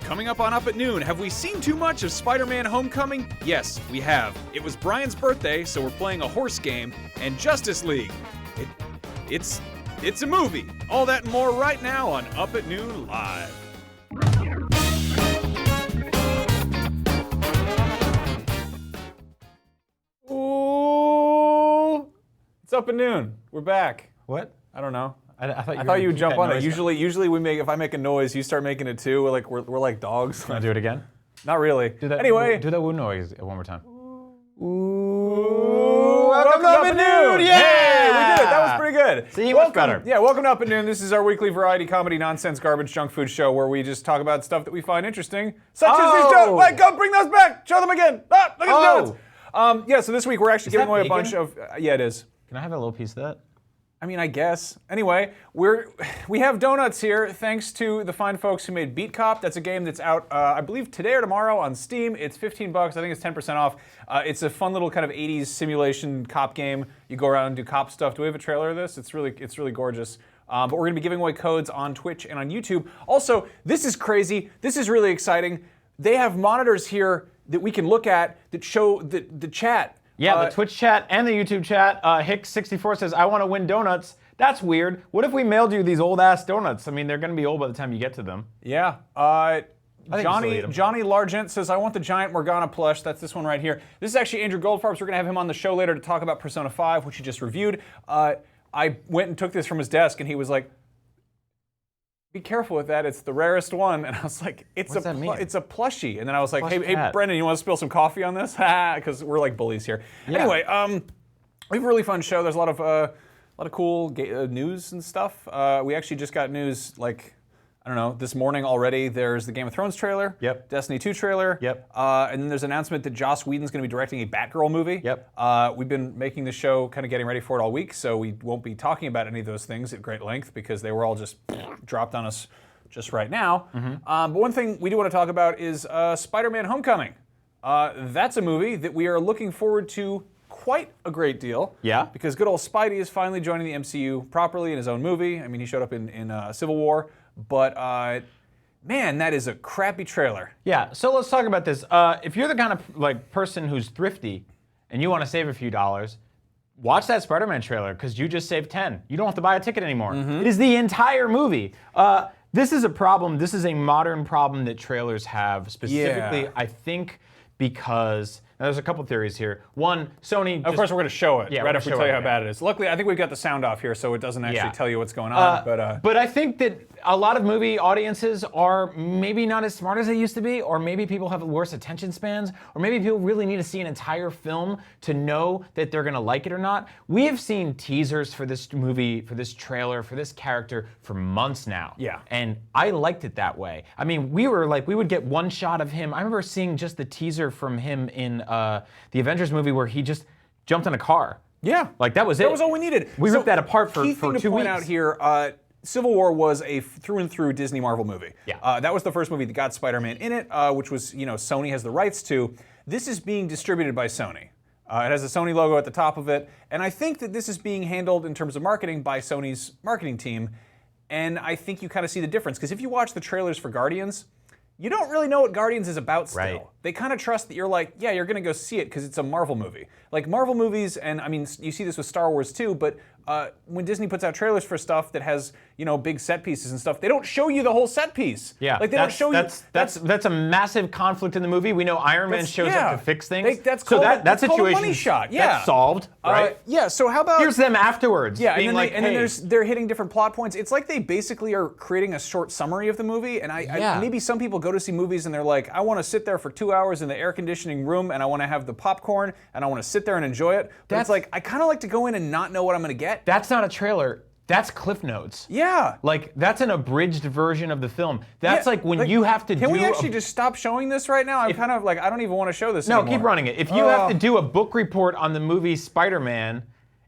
Coming up on Up at Noon, have we seen too much of Spider-Man Homecoming? Yes, we have. It was Brian's birthday, so we're playing a horse game, and Justice League. It's a movie. All that and more right now on Up at Noon Live. Ooh, it's Up at Noon. We're back. What? I don't know. I thought you would jump on it. Usually we make, if I make a noise, you start making it too. We're like dogs. Can I do it again? Not really. Anyway, do that woo noise one more time. Ooh, welcome to Up at Noon. Yeah, hey, we did it. That was pretty good. See, much better. Yeah, welcome to Up at Noon. This is our weekly variety comedy nonsense garbage junk food show where we just talk about stuff that we find interesting, such as these donuts. Wait, go bring those back. Show them again. Ah, look at the donuts. Yeah, so this week we're actually giving away a bunch of. Yeah, it is. Can I have a little piece of that? I mean, I guess. Anyway, we have donuts here thanks to the fine folks who made Beat Cop. That's a game that's out, I believe, today or tomorrow on Steam. It's $15. I think it's 10% off. It's a fun little kind of 80s simulation cop game. You go around and do cop stuff. Do we have a trailer of this? It's really gorgeous. But we're going to be giving away codes on Twitch and on YouTube. Also, this is crazy. This is really exciting. They have monitors here that we can look at that show the chat. Yeah, the Twitch chat and the YouTube chat. Hicks64 says, I want to win donuts. That's weird. What if we mailed you these old-ass donuts? I mean, they're going to be old by the time you get to them. Yeah. Johnny Largent says, I want the giant Morgana plush. That's this one right here. This is actually Andrew Goldfarbs. We're going to have him on the show later to talk about Persona 5, which he just reviewed. I went and took this from his desk, and he was like, be careful with that. It's the rarest one. And I was like, it's a plushie. And then I was like, hey, Brendan, you want to spill some coffee on this? Because we're like bullies here. Yeah. Anyway, we have a really fun show. There's a lot of cool news and stuff. We actually just got news I don't know, this morning already. There's the Game of Thrones trailer. Yep. Destiny 2 trailer. Yep. And then there's an announcement that Joss Whedon's going to be directing a Batgirl movie. Yep. We've been making the show, kind of getting ready for it all week, so we won't be talking about any of those things at great length because they were all just dropped on us just right now. Mm-hmm. But one thing we do want to talk about is Spider-Man Homecoming. That's a movie that we are looking forward to quite a great deal. Yeah. Because good old Spidey is finally joining the MCU properly in his own movie. I mean, he showed up in Civil War. But, man, that is a crappy trailer. Yeah, so let's talk about this. If you're the kind of person who's thrifty and you want to save a few dollars, watch that Spider-Man trailer because you just saved 10. You don't have to buy a ticket anymore. Mm-hmm. It is the entire movie. This is a problem. This is a modern problem that trailers have specifically, I think, because... Now, there's a couple theories here. One, Sony... Of course, we're going to show it right after we tell you how bad it is. Luckily, I think we've got the sound off here, so it doesn't actually tell you what's going on. But I think that a lot of movie audiences are maybe not as smart as they used to be, or maybe people have worse attention spans, or maybe people really need to see an entire film to know that they're going to like it or not. We have seen teasers for this movie, for this trailer, for this character for months now. Yeah. And I liked it that way. I mean, we would get one shot of him. I remember seeing just the teaser from him in the Avengers movie where he just jumped in a car. Yeah. Like, that was it. That was all we needed. We ripped that apart for 2 weeks. Key thing to point out here, Civil War was a through and through Disney Marvel movie. Yeah. That was the first movie that got Spider-Man in it, which was, Sony has the rights to. This is being distributed by Sony. It has a Sony logo at the top of it, and I think that this is being handled in terms of marketing by Sony's marketing team, and I think you kind of see the difference, because if you watch the trailers for Guardians, you don't really know what Guardians is about still. Right. They kind of trust that you're like, yeah, you're going to go see it because it's a Marvel movie. Like Marvel movies, and I mean, you see this with Star Wars too, but when Disney puts out trailers for stuff that has, big set pieces and stuff, they don't show you the whole set piece. Yeah, like they don't show you. That's a massive conflict in the movie. We know Iron Man shows up to fix things. That's called that situation, called a money shot. Yeah, that's solved, right? Yeah. So how about here's them afterwards? Yeah, being and then they're hitting different plot points. It's like they basically are creating a short summary of the movie. And maybe some people go to see movies and they're like, I want to sit there for 2 hours in the air conditioning room and I want to have the popcorn and I want to sit there and enjoy it. But it's like I kind of like to go in and not know what I'm going to get. That's not a trailer. That's Cliff Notes. Yeah. Like, that's an abridged version of the film. That's like when you have to do... Can we actually just stop showing this right now? I'm kind of like, I don't even want to show this anymore. No, keep running it. If you have to do a book report on the movie Spider-Man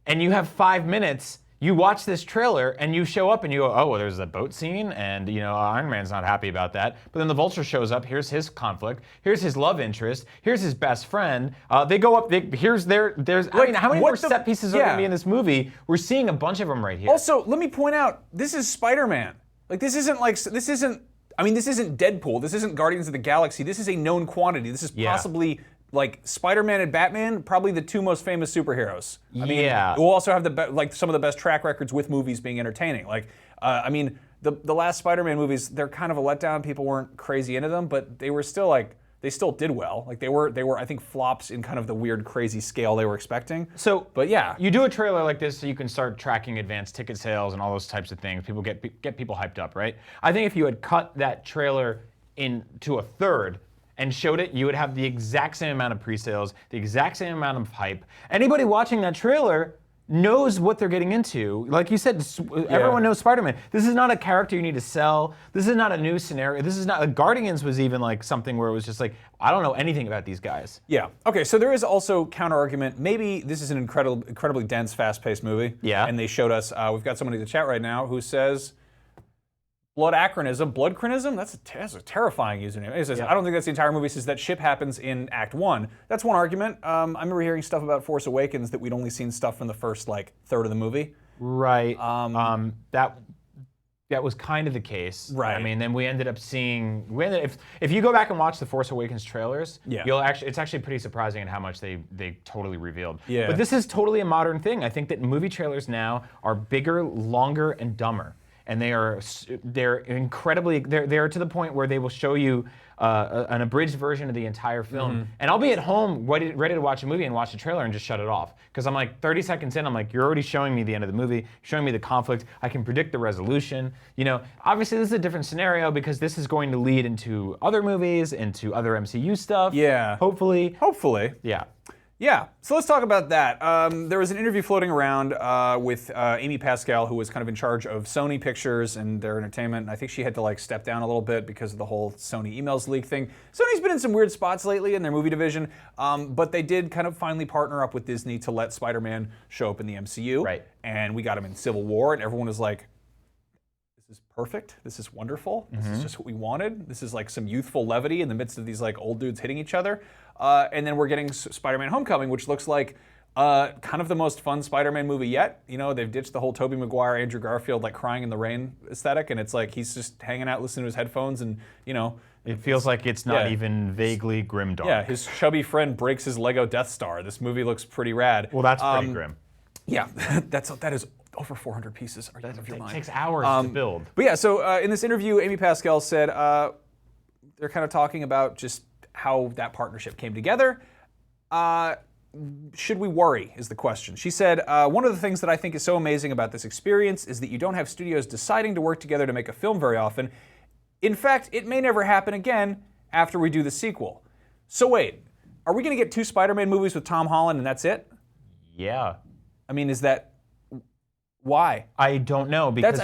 and you have 5 minutes, you watch this trailer and you show up and you go, oh, well, there's a boat scene and, Iron Man's not happy about that. But then the Vulture shows up. Here's his conflict. Here's his love interest. Here's his best friend. They go up. How many more set pieces are going to be in this movie? We're seeing a bunch of them right here. Also, let me point out, this is Spider-Man. Like, this isn't I mean, this isn't Deadpool. This isn't Guardians of the Galaxy. This is a known quantity. This is possibly like Spider-Man and Batman, probably the two most famous superheroes. I mean, we'll also have some of the best track records with movies being entertaining. Like, I mean, the last Spider-Man movies, they're kind of a letdown. People weren't crazy into them, but they were still like. They still did well. Like they were I think flops in kind of the weird crazy scale they were expecting. So, but yeah, you do a trailer like this so you can start tracking advanced ticket sales and all those types of things. People get people hyped up, right? I think if you had cut that trailer into a third and showed it, you would have the exact same amount of pre-sales, the exact same amount of hype. Anybody watching that trailer knows what they're getting into. Like you said, everyone knows Spider-Man. This is not a character you need to sell. This is not a new scenario. This is not, Guardians was even like something where it was just like, I don't know anything about these guys. Yeah. Okay, so there is also counter-argument. Maybe this is an incredibly dense, fast-paced movie. Yeah. And they showed us, we've got somebody in the chat right now who says, bloodcrinism? That's a terrifying username. It says, I don't think that's the entire movie. It says that ship happens in Act 1. That's one argument. I remember hearing stuff about Force Awakens that we'd only seen stuff from the first, like, third of the movie. Right. That was kind of the case. Right. I mean, then we ended up seeing, if you go back and watch the Force Awakens trailers, it's actually pretty surprising at how much they totally revealed. Yeah. But this is totally a modern thing. I think that movie trailers now are bigger, longer, and dumber. And they're incredibly, they're to the point where they will show you an abridged version of the entire film. And I'll be at home ready to watch a movie and watch the trailer and just shut it off. Because I'm like 30 seconds in, I'm like, you're already showing me the end of the movie, showing me the conflict. I can predict the resolution. You know, obviously this is a different scenario because this is going to lead into other movies, into other MCU stuff. Yeah. Hopefully. Yeah. Yeah, so let's talk about that. There was an interview floating around with Amy Pascal, who was kind of in charge of Sony Pictures and their entertainment. And I think she had to like step down a little bit because of the whole Sony emails leak thing. Sony's been in some weird spots lately in their movie division, but they did kind of finally partner up with Disney to let Spider-Man show up in the MCU. Right. And we got him in Civil War, and everyone was like, this is perfect. This is wonderful. This is just what we wanted. This is like some youthful levity in the midst of these like old dudes hitting each other. And then we're getting Spider-Man Homecoming, which looks like kind of the most fun Spider-Man movie yet. You know, they've ditched the whole Tobey Maguire, Andrew Garfield, like crying in the rain aesthetic, and it's like he's just hanging out listening to his headphones, and you know, it feels like it's not even vaguely grimdark. Yeah, his chubby friend breaks his Lego Death Star. This movie looks pretty rad. Well, that's pretty grim. Yeah, that is over 400 pieces. Are you out of your mind? It takes hours to build. But yeah, so in this interview, Amy Pascal said they're kind of talking about just how that partnership came together. Should we worry is the question. She said, one of the things that I think is so amazing about this experience is that you don't have studios deciding to work together to make a film very often. In fact, it may never happen again after we do the sequel. So wait, are we going to get 2 Spider-Man movies with Tom Holland and that's it? Yeah. I mean, is that... Why? I don't know, because...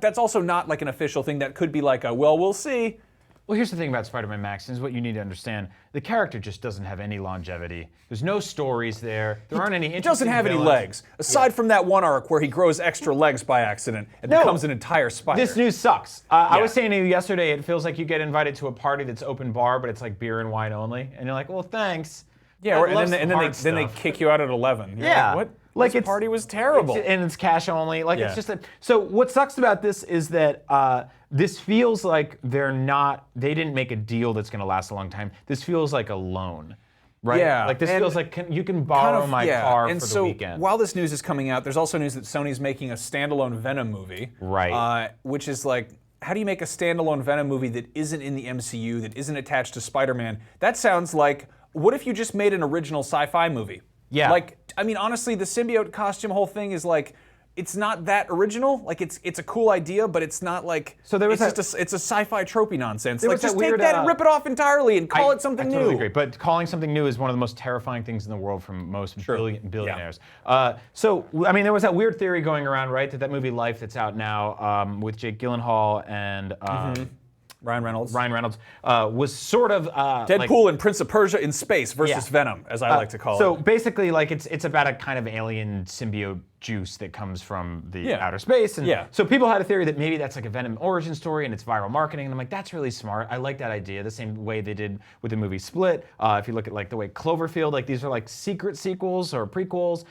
That's also not like an official thing. That could be like a, well, we'll see. Well, here's the thing about Spider-Man Max, is what you need to understand. The character just doesn't have any longevity. There's no stories there. There aren't any interesting He doesn't have any legs. Aside from that one arc where he grows extra legs by accident and becomes an entire spider. This news sucks. I was saying to you yesterday, it feels like you get invited to a party that's open bar, but it's like beer and wine only. And you're like, well, thanks. Yeah, and then they kick you out at 11. You're like, what? Like this party was terrible. And it's cash only. Like it's just so what sucks about this is that this feels like they didn't make a deal that's going to last a long time. This feels like a loan. Right? Yeah. Like this feels like you can borrow my car for the weekend. While this news is coming out, there's also news that Sony's making a standalone Venom movie. Right. Which is like, how do you make a standalone Venom movie that isn't in the MCU, that isn't attached to Spider-Man? That sounds like, what if you just made an original sci-fi movie? Yeah. Like, I mean, honestly, the symbiote costume whole thing is like, it's not that original. Like, it's a cool idea, but it's not like, so there was it's a sci-fi tropey nonsense. Like, just weird, take that and rip it off entirely and call it something new. I totally agree, but calling something new is one of the most terrifying things in the world from most billionaires. So, I mean, there was that weird theory going around, right, that movie Life that's out now with Jake Gyllenhaal and... Ryan Reynolds was sort of Deadpool and Prince of Persia in space versus Venom, as I like to call it. So basically, like it's about a kind of alien symbiote juice that comes from the outer space, and so people had a theory that maybe that's like a Venom origin story and it's viral marketing. And I'm like, that's really smart. I like that idea. The same way they did with the movie Split. If you look at like the way Cloverfield, like these are like secret sequels or prequels.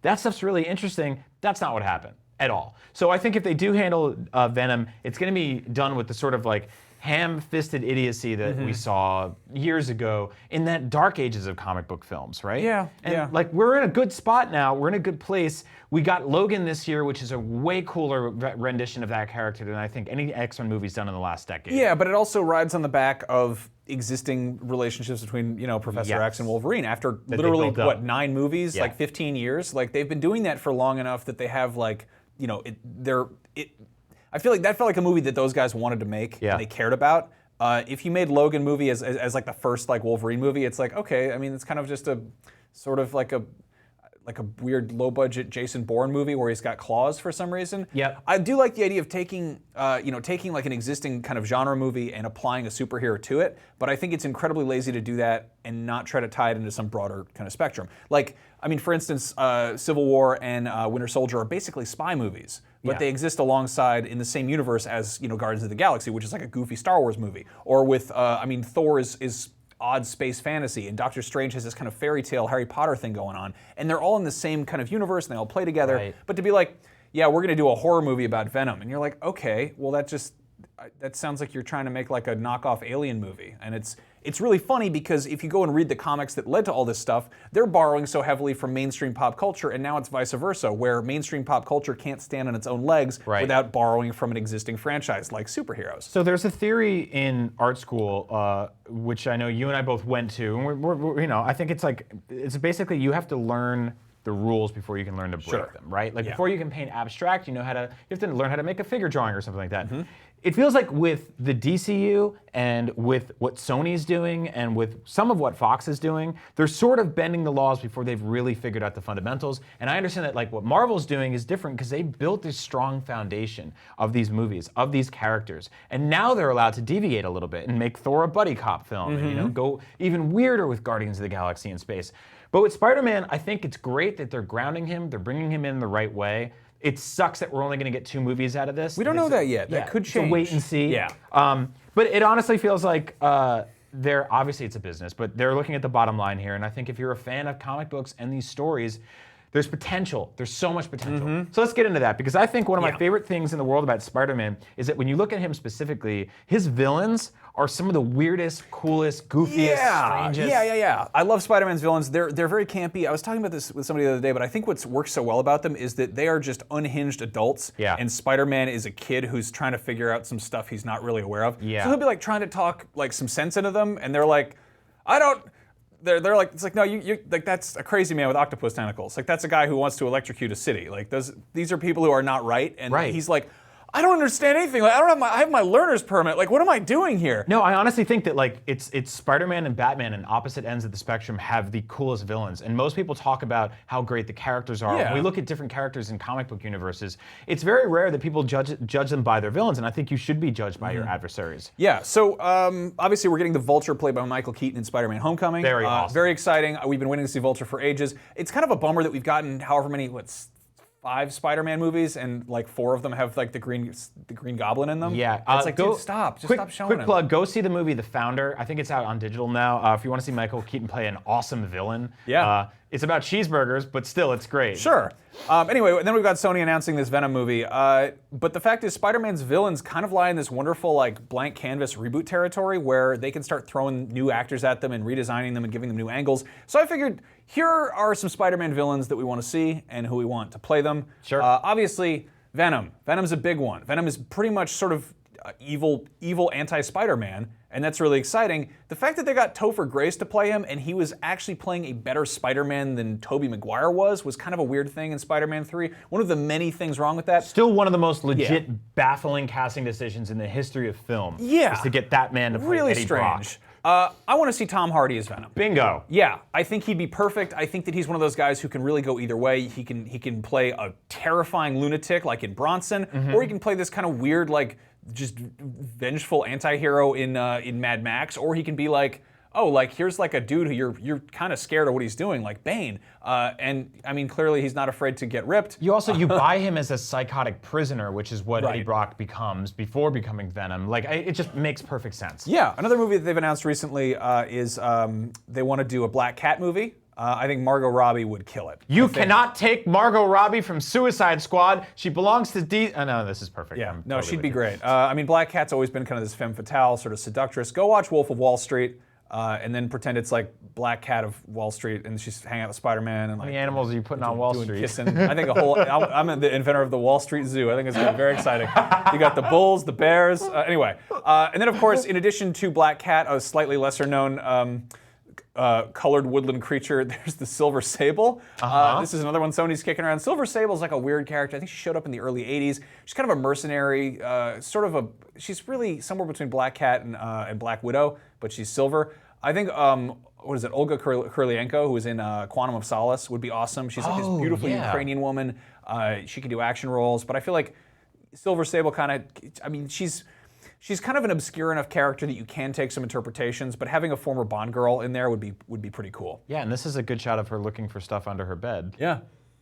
That stuff's really interesting. That's not what happened. at all. So I think if they do handle Venom, it's going to be done with the sort of like ham-fisted idiocy that we saw years ago in that dark ages of comic book films, right? Yeah, and like we're in a good spot now. We're in a good place. We got Logan this year, which is a way cooler rendition of that character than I think any X-Men movie's done in the last decade. Yeah, but it also rides on the back of existing relationships between, Professor X and Wolverine after literally, 9 movies, like 15 years? Like, they've been doing that for long enough that they have, like, I feel like that felt like a movie that those guys wanted to make and they cared about. If you made Logan movie as like the first like Wolverine movie, it's like, okay, I mean, it's kind of just a sort of like a weird low budget Jason Bourne movie where he's got claws for some reason. Yeah. I do like the idea of taking like an existing kind of genre movie and applying a superhero to it, but I think it's incredibly lazy to do that and not try to tie it into some broader kind of spectrum. Like, I mean, for instance, Civil War and Winter Soldier are basically spy movies, but they exist alongside in the same universe as, Guardians of the Galaxy, which is like a goofy Star Wars movie. Or with, Thor is odd space fantasy, and Doctor Strange has this kind of fairy tale Harry Potter thing going on, and they're all in the same kind of universe and they all play together. Right. But to be like, yeah, we're gonna do a horror movie about Venom, and you're like, okay, well that sounds like you're trying to make like a knockoff Alien movie, and it's really funny because if you go and read the comics that led to all this stuff, they're borrowing so heavily from mainstream pop culture, and now it's vice versa, where mainstream pop culture can't stand on its own legs without borrowing from an existing franchise like superheroes. So there's a theory in art school, which I know you and I both went to, and we're I think it's basically you have to learn the rules before you can learn to break them, right? Like before you can paint abstract, you have to learn how to make a figure drawing or something like that. It feels like with the DCU and with what Sony's doing and with some of what Fox is doing, they're sort of bending the laws before they've really figured out the fundamentals. And I understand that like what Marvel's doing is different because they built this strong foundation of these movies, of these characters. And now they're allowed to deviate a little bit and make Thor a buddy cop film and go even weirder with Guardians of the Galaxy in space. But with Spider-Man, I think it's great that they're grounding him, they're bringing him in the right way. It sucks that we're only going to get 2 movies out of this. We don't know that yet. That could change. So wait and see. Yeah. But it honestly feels like obviously it's a business, but they're looking at the bottom line here. And I think if you're a fan of comic books and these stories, there's potential. There's so much potential. So let's get into that, because I think one of my favorite things in the world about Spider-Man is that when you look at him specifically, his villains are some of the weirdest, coolest, goofiest, strangest. Yeah. I love Spider-Man's villains. They're very campy. I was talking about this with somebody the other day, but I think what's works so well about them is that they are just unhinged adults. Yeah. And Spider-Man is a kid who's trying to figure out some stuff he's not really aware of. Yeah. So he'll be like trying to talk like some sense into them, and they're like, They're like, it's like, no, you like that's a crazy man with octopus tentacles. Like that's a guy who wants to electrocute a city. Like these are people who are not right, and he's like, I don't understand anything. Like I have my learner's permit. Like what am I doing here? No, I honestly think that like it's Spider-Man and Batman and opposite ends of the spectrum have the coolest villains. And most people talk about how great the characters are. When we look at different characters in comic book universes, it's very rare that people judge them by their villains, and I think you should be judged by your adversaries. Yeah, so obviously we're getting the Vulture played by Michael Keaton in Spider-Man Homecoming. Very awesome. Very exciting. We've been waiting to see Vulture for ages. It's kind of a bummer that we've gotten however many, 5 Spider-Man movies, and like 4 of them have like the Green Goblin in them. Yeah, it's like, dude, stop! Stop showing him. Quick plug: go see the movie The Founder. I think it's out on digital now. If you want to see Michael Keaton play an awesome villain, it's about cheeseburgers, but still, it's great. Sure. Anyway, then we've got Sony announcing this Venom movie. But the fact is, Spider-Man's villains kind of lie in this wonderful like blank canvas reboot territory where they can start throwing new actors at them and redesigning them and giving them new angles. So I figured here are some Spider-Man villains that we want to see and who we want to play them. Sure. Obviously, Venom. Venom's a big one. Venom is pretty much sort of evil anti-Spider-Man, and that's really exciting. The fact that they got Topher Grace to play him, and he was actually playing a better Spider-Man than Tobey Maguire was kind of a weird thing in Spider-Man 3. One of the many things wrong with that. Still one of the most legit, baffling casting decisions in the history of film. Yeah. Is to get that man to play really Eddie strange. Brock. I want to see Tom Hardy as Venom. Bingo. Yeah, I think he'd be perfect. I think that he's one of those guys who can really go either way. He can play a terrifying lunatic like in Bronson, or he can play this kind of weird, like, just vengeful anti-hero in Mad Max, or he can be like, oh, like here's like a dude who you're kind of scared of what he's doing, like Bane. And I mean, clearly he's not afraid to get ripped. You buy him as a psychotic prisoner, which is what Eddie Brock becomes before becoming Venom. Like it just makes perfect sense. Yeah, another movie that they've announced recently is they want to do a Black Cat movie. I think Margot Robbie would kill it. You cannot take Margot Robbie from Suicide Squad. She belongs to Oh, no, this is perfect. Yeah, I'm no, totally she'd with be you. great. I mean, Black Cat's always been kind of this femme fatale, sort of seductress. Go watch Wolf of Wall Street, and then pretend it's like Black Cat of Wall Street, and she's hanging out with Spider-Man and How like many animals are you putting on Wall doing Street? kissing. I think I'm the inventor of the Wall Street Zoo. I think it's gonna be very exciting. You got the bulls, the bears. Anyway, and then of course, in addition to Black Cat, a slightly lesser known. Colored woodland creature. There's the Silver Sable. This is another one Sony's kicking around. Silver Sable's like a weird character. I think she showed up in the early '80s. She's kind of a mercenary, she's really somewhere between Black Cat and Black Widow, but she's silver. I think what is it? Olga Kurylenko, who was in Quantum of Solace, would be awesome. She's like this beautiful Ukrainian woman. She can do action roles, but I feel like Silver Sable kind of. I mean, She's kind of an obscure enough character that you can take some interpretations, but having a former Bond girl in there would be pretty cool. Yeah, and this is a good shot of her looking for stuff under her bed. Yeah,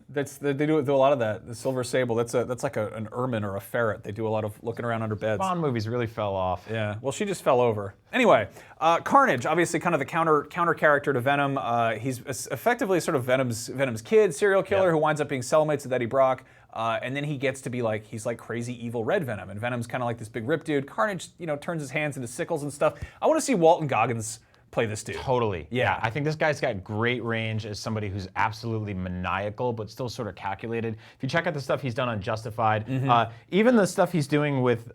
they do a lot of that. The Silver Sable, that's like an ermine or a ferret. They do a lot of looking around under beds. Bond movies really fell off. Yeah, well, she just fell over. Anyway, Carnage, obviously kind of the counter character to Venom. He's effectively sort of Venom's kid, serial killer who winds up being cellmates with Eddie Brock. And then he gets to be like, he's like crazy evil red Venom, and Venom's kind of like this big rip dude. Carnage, turns his hands into sickles and stuff. I want to see Walton Goggins play this dude. Totally. Yeah. I think this guy's got great range as somebody who's absolutely maniacal, but still sort of calculated. If you check out the stuff he's done on Justified, even the stuff he's doing with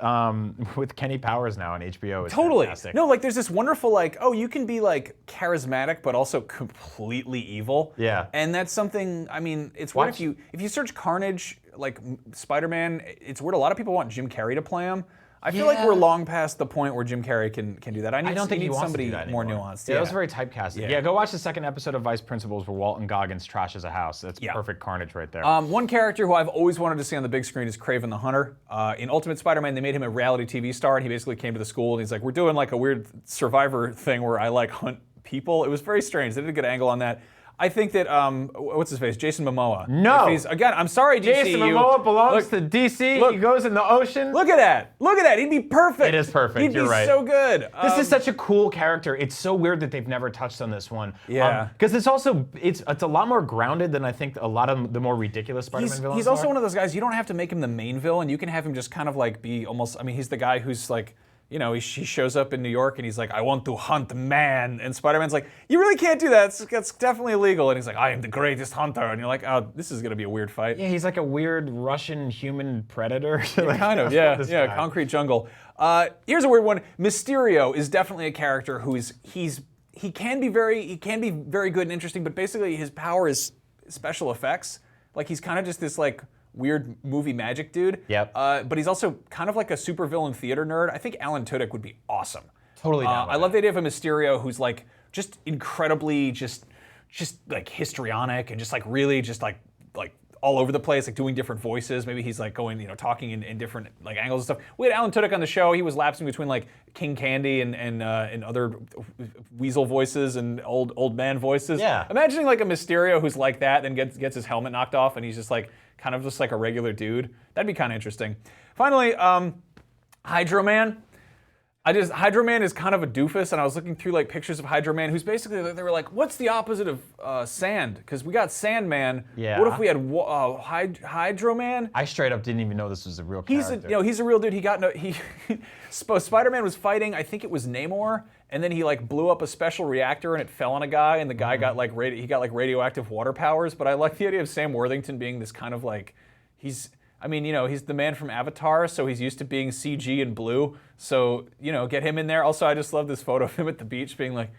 Kenny Powers now on HBO is fantastic. No, like there's this wonderful you can be like charismatic but also completely evil. Yeah. And that's something. I mean, it's weird if you search Carnage like Spider-Man. It's weird. A lot of people want Jim Carrey to play him. I feel like we're long past the point where Jim Carrey can do that. I don't think he wants somebody to do that more anymore. nuanced. Yeah, that was very typecasted. Yeah, go watch the second episode of Vice Principals where Walton Goggins trashes a house. That's perfect Carnage right there. One character who I've always wanted to see on the big screen is Craven the Hunter. In Ultimate Spider-Man, they made him a reality TV star, and he basically came to the school and he's like, we're doing like a weird Survivor thing where I like hunt people. It was very strange. They did a good angle on that. I think that, what's his face? Jason Momoa. No. Again, I'm sorry, DCU. Jason Momoa belongs to DC. He goes in the ocean. Look at that. Look at that. He'd be perfect. It is perfect. You're right. He'd be so good. This is such a cool character. It's so weird that they've never touched on this one. Yeah. Because it's a lot more grounded than I think a lot of the more ridiculous Spider-Man villains He's also are. one of those guys, you don't have to make him the main villain. You can have him just kind of like be almost, I mean, he's the guy who's like, he shows up in New York and he's like, I want to hunt man. And Spider-Man's like, you really can't do that. That's definitely illegal. And he's like, I am the greatest hunter. And you're like, oh, this is going to be a weird fight. Yeah, he's like a weird Russian human predator. Kind of, yeah, concrete jungle. Here's a weird one. Mysterio is definitely a character he can be very good and interesting, but basically his power is special effects. Like he's kind of just this like weird movie magic dude. Yep. But he's also kind of like a supervillain theater nerd. I think Alan Tudyk would be awesome. Totally down with I love the idea of a Mysterio who's like just incredibly just like histrionic and just like really just like all over the place, like doing different voices. Maybe he's like going, talking in different like angles and stuff. We had Alan Tudyk on the show. He was lapsing between like King Candy and other weasel voices and old man voices. Yeah. Imagining like a Mysterio who's like that, then gets his helmet knocked off, and he's just like kind of just like a regular dude. That'd be kind of interesting. Finally, Hydroman. Hydroman is kind of a doofus, and I was looking through like pictures of Hydroman, who's basically, they were like, what's the opposite of sand? Because we got Sandman. Yeah. What if we had Hydroman? I straight up didn't even know this was a real character. He's a real dude. Spider-Man was fighting, I think it was Namor, and then he like blew up a special reactor and it fell on a guy, and the guy got like radioactive water powers. But I like the idea of Sam Worthington being this kind of like, he's the man from Avatar, so he's used to being CG and blue. So, get him in there. Also, I just love this photo of him at the beach being like,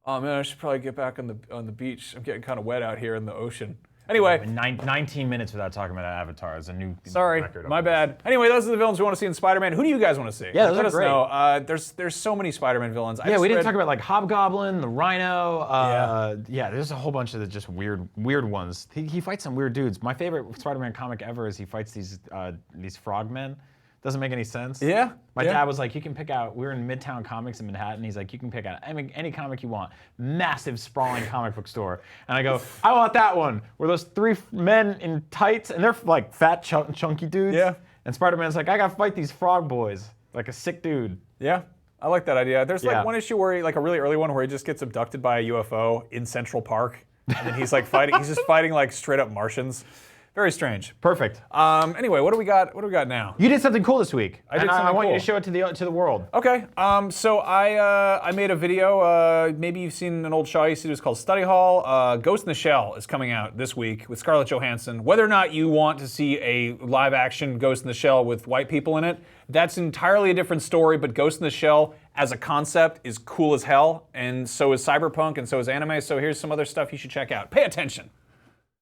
oh man, I should probably get back on the beach. I'm getting kind of wet out here in the ocean. Anyway. 19 minutes without talking about Avatar is a new record. My bad. Anyway, those are the villains we want to see in Spider-Man. Who do you guys want to see? Yeah, those Let are us great. know. There's so many Spider-Man villains. Yeah, we didn't talk about like Hobgoblin, the Rhino. Yeah, there's a whole bunch of the just weird ones. He fights some weird dudes. My favorite Spider-Man comic ever is he fights these frogmen. Doesn't make any sense. Yeah. My dad was like, you can pick out, we were in Midtown Comics in Manhattan. He's like, you can pick out any comic you want. Massive, sprawling comic book store. And I go, I want that one, where those three men in tights, and they're like fat, chunky dudes. Yeah. And Spider-Man's like, I gotta fight these frog boys, like a sick dude. Yeah. I like that idea. There's Yeah. like one issue where like a really early one where he just gets abducted by a UFO in Central Park. and then he's like fighting. He's just fighting like straight up Martians. Very strange. Perfect. Anyway, what do we got? What do we got now? You did something cool this week. I did something I want you cool. to show it to the world. Okay. So I made a video. Maybe you've seen an old show I used to do. It's called Study Hall. Ghost in the Shell is coming out this week with Scarlett Johansson. Whether or not you want to see a live-action Ghost in the Shell with white people in it, that's entirely a different story. But Ghost in the Shell as a concept is cool as hell, and so is cyberpunk, and so is anime. So here's some other stuff you should check out. Pay attention.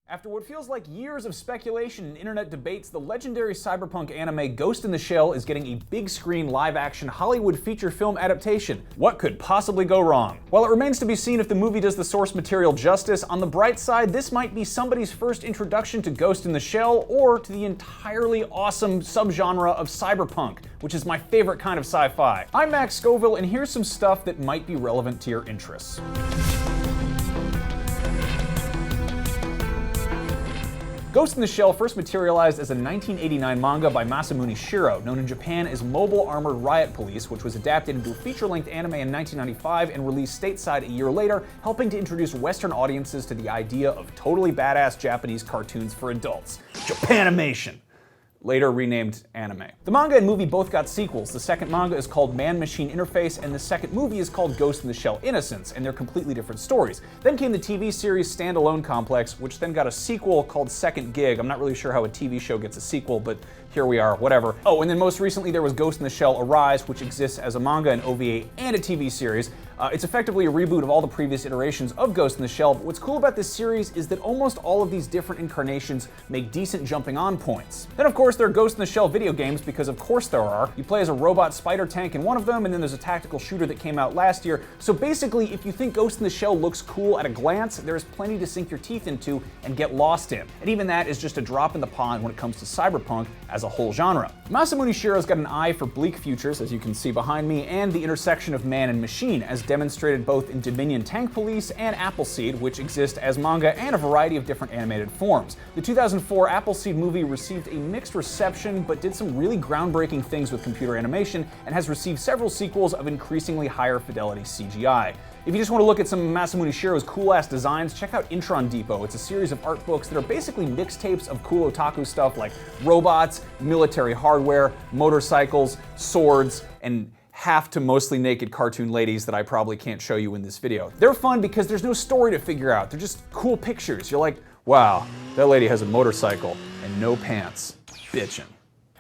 After what feels like years of speculation and internet debates, the legendary cyberpunk anime Ghost in the Shell is getting a big screen live-action Hollywood feature film adaptation. What could possibly go wrong? While it remains to be seen if the movie does the source material justice, on the bright side, this might be somebody's first introduction to Ghost in the Shell or to the entirely awesome subgenre of cyberpunk, which is my favorite kind of sci-fi. I'm Max Scoville, and here's some stuff that might be relevant to your interests. Ghost in the Shell first materialized as a 1989 manga by Masamune Shirow, known in Japan as Mobile Armored Riot Police, which was adapted into a feature-length anime in 1995 and released stateside a year later, helping to introduce Western audiences to the idea of totally badass Japanese cartoons for adults. Japanimation! Later renamed anime. The manga and movie both got sequels. The second manga is called Man-Machine Interface, and the second movie is called Ghost in the Shell Innocence, and they're completely different stories. Then came the TV series Standalone Complex, which then got a sequel called Second Gig. I'm not really sure how a TV show gets a sequel, but here we are, whatever. Oh, and then most recently there was Ghost in the Shell Arise, which exists as a manga, an OVA, and a TV series. It's effectively a reboot of all the previous iterations of Ghost in the Shell, but what's cool about this series is that almost all of these different incarnations make decent jumping on points. Then of course there are Ghost in the Shell video games, because of course there are. You play as a robot spider tank in one of them, and then there's a tactical shooter that came out last year. So basically, if you think Ghost in the Shell looks cool at a glance, there's plenty to sink your teeth into and get lost in. And even that is just a drop in the pond when it comes to cyberpunk as a whole genre. Masamune Shirow's got an eye for bleak futures, as you can see behind me, and the intersection of man and machine, as demonstrated both in Dominion Tank Police and Appleseed, which exist as manga and a variety of different animated forms. The 2004 Appleseed movie received a mixed reception, but did some really groundbreaking things with computer animation, and has received several sequels of increasingly higher fidelity CGI. If you just want to look at some of Masamune Shirow's cool-ass designs, check out Intron Depot. It's a series of art books that are basically mixtapes of cool otaku stuff like robots, military hardware, motorcycles, swords, and half to mostly naked cartoon ladies that I probably can't show you in this video. They're fun because there's no story to figure out. They're just cool pictures. You're like, wow, that lady has a motorcycle and no pants. Bitchin'.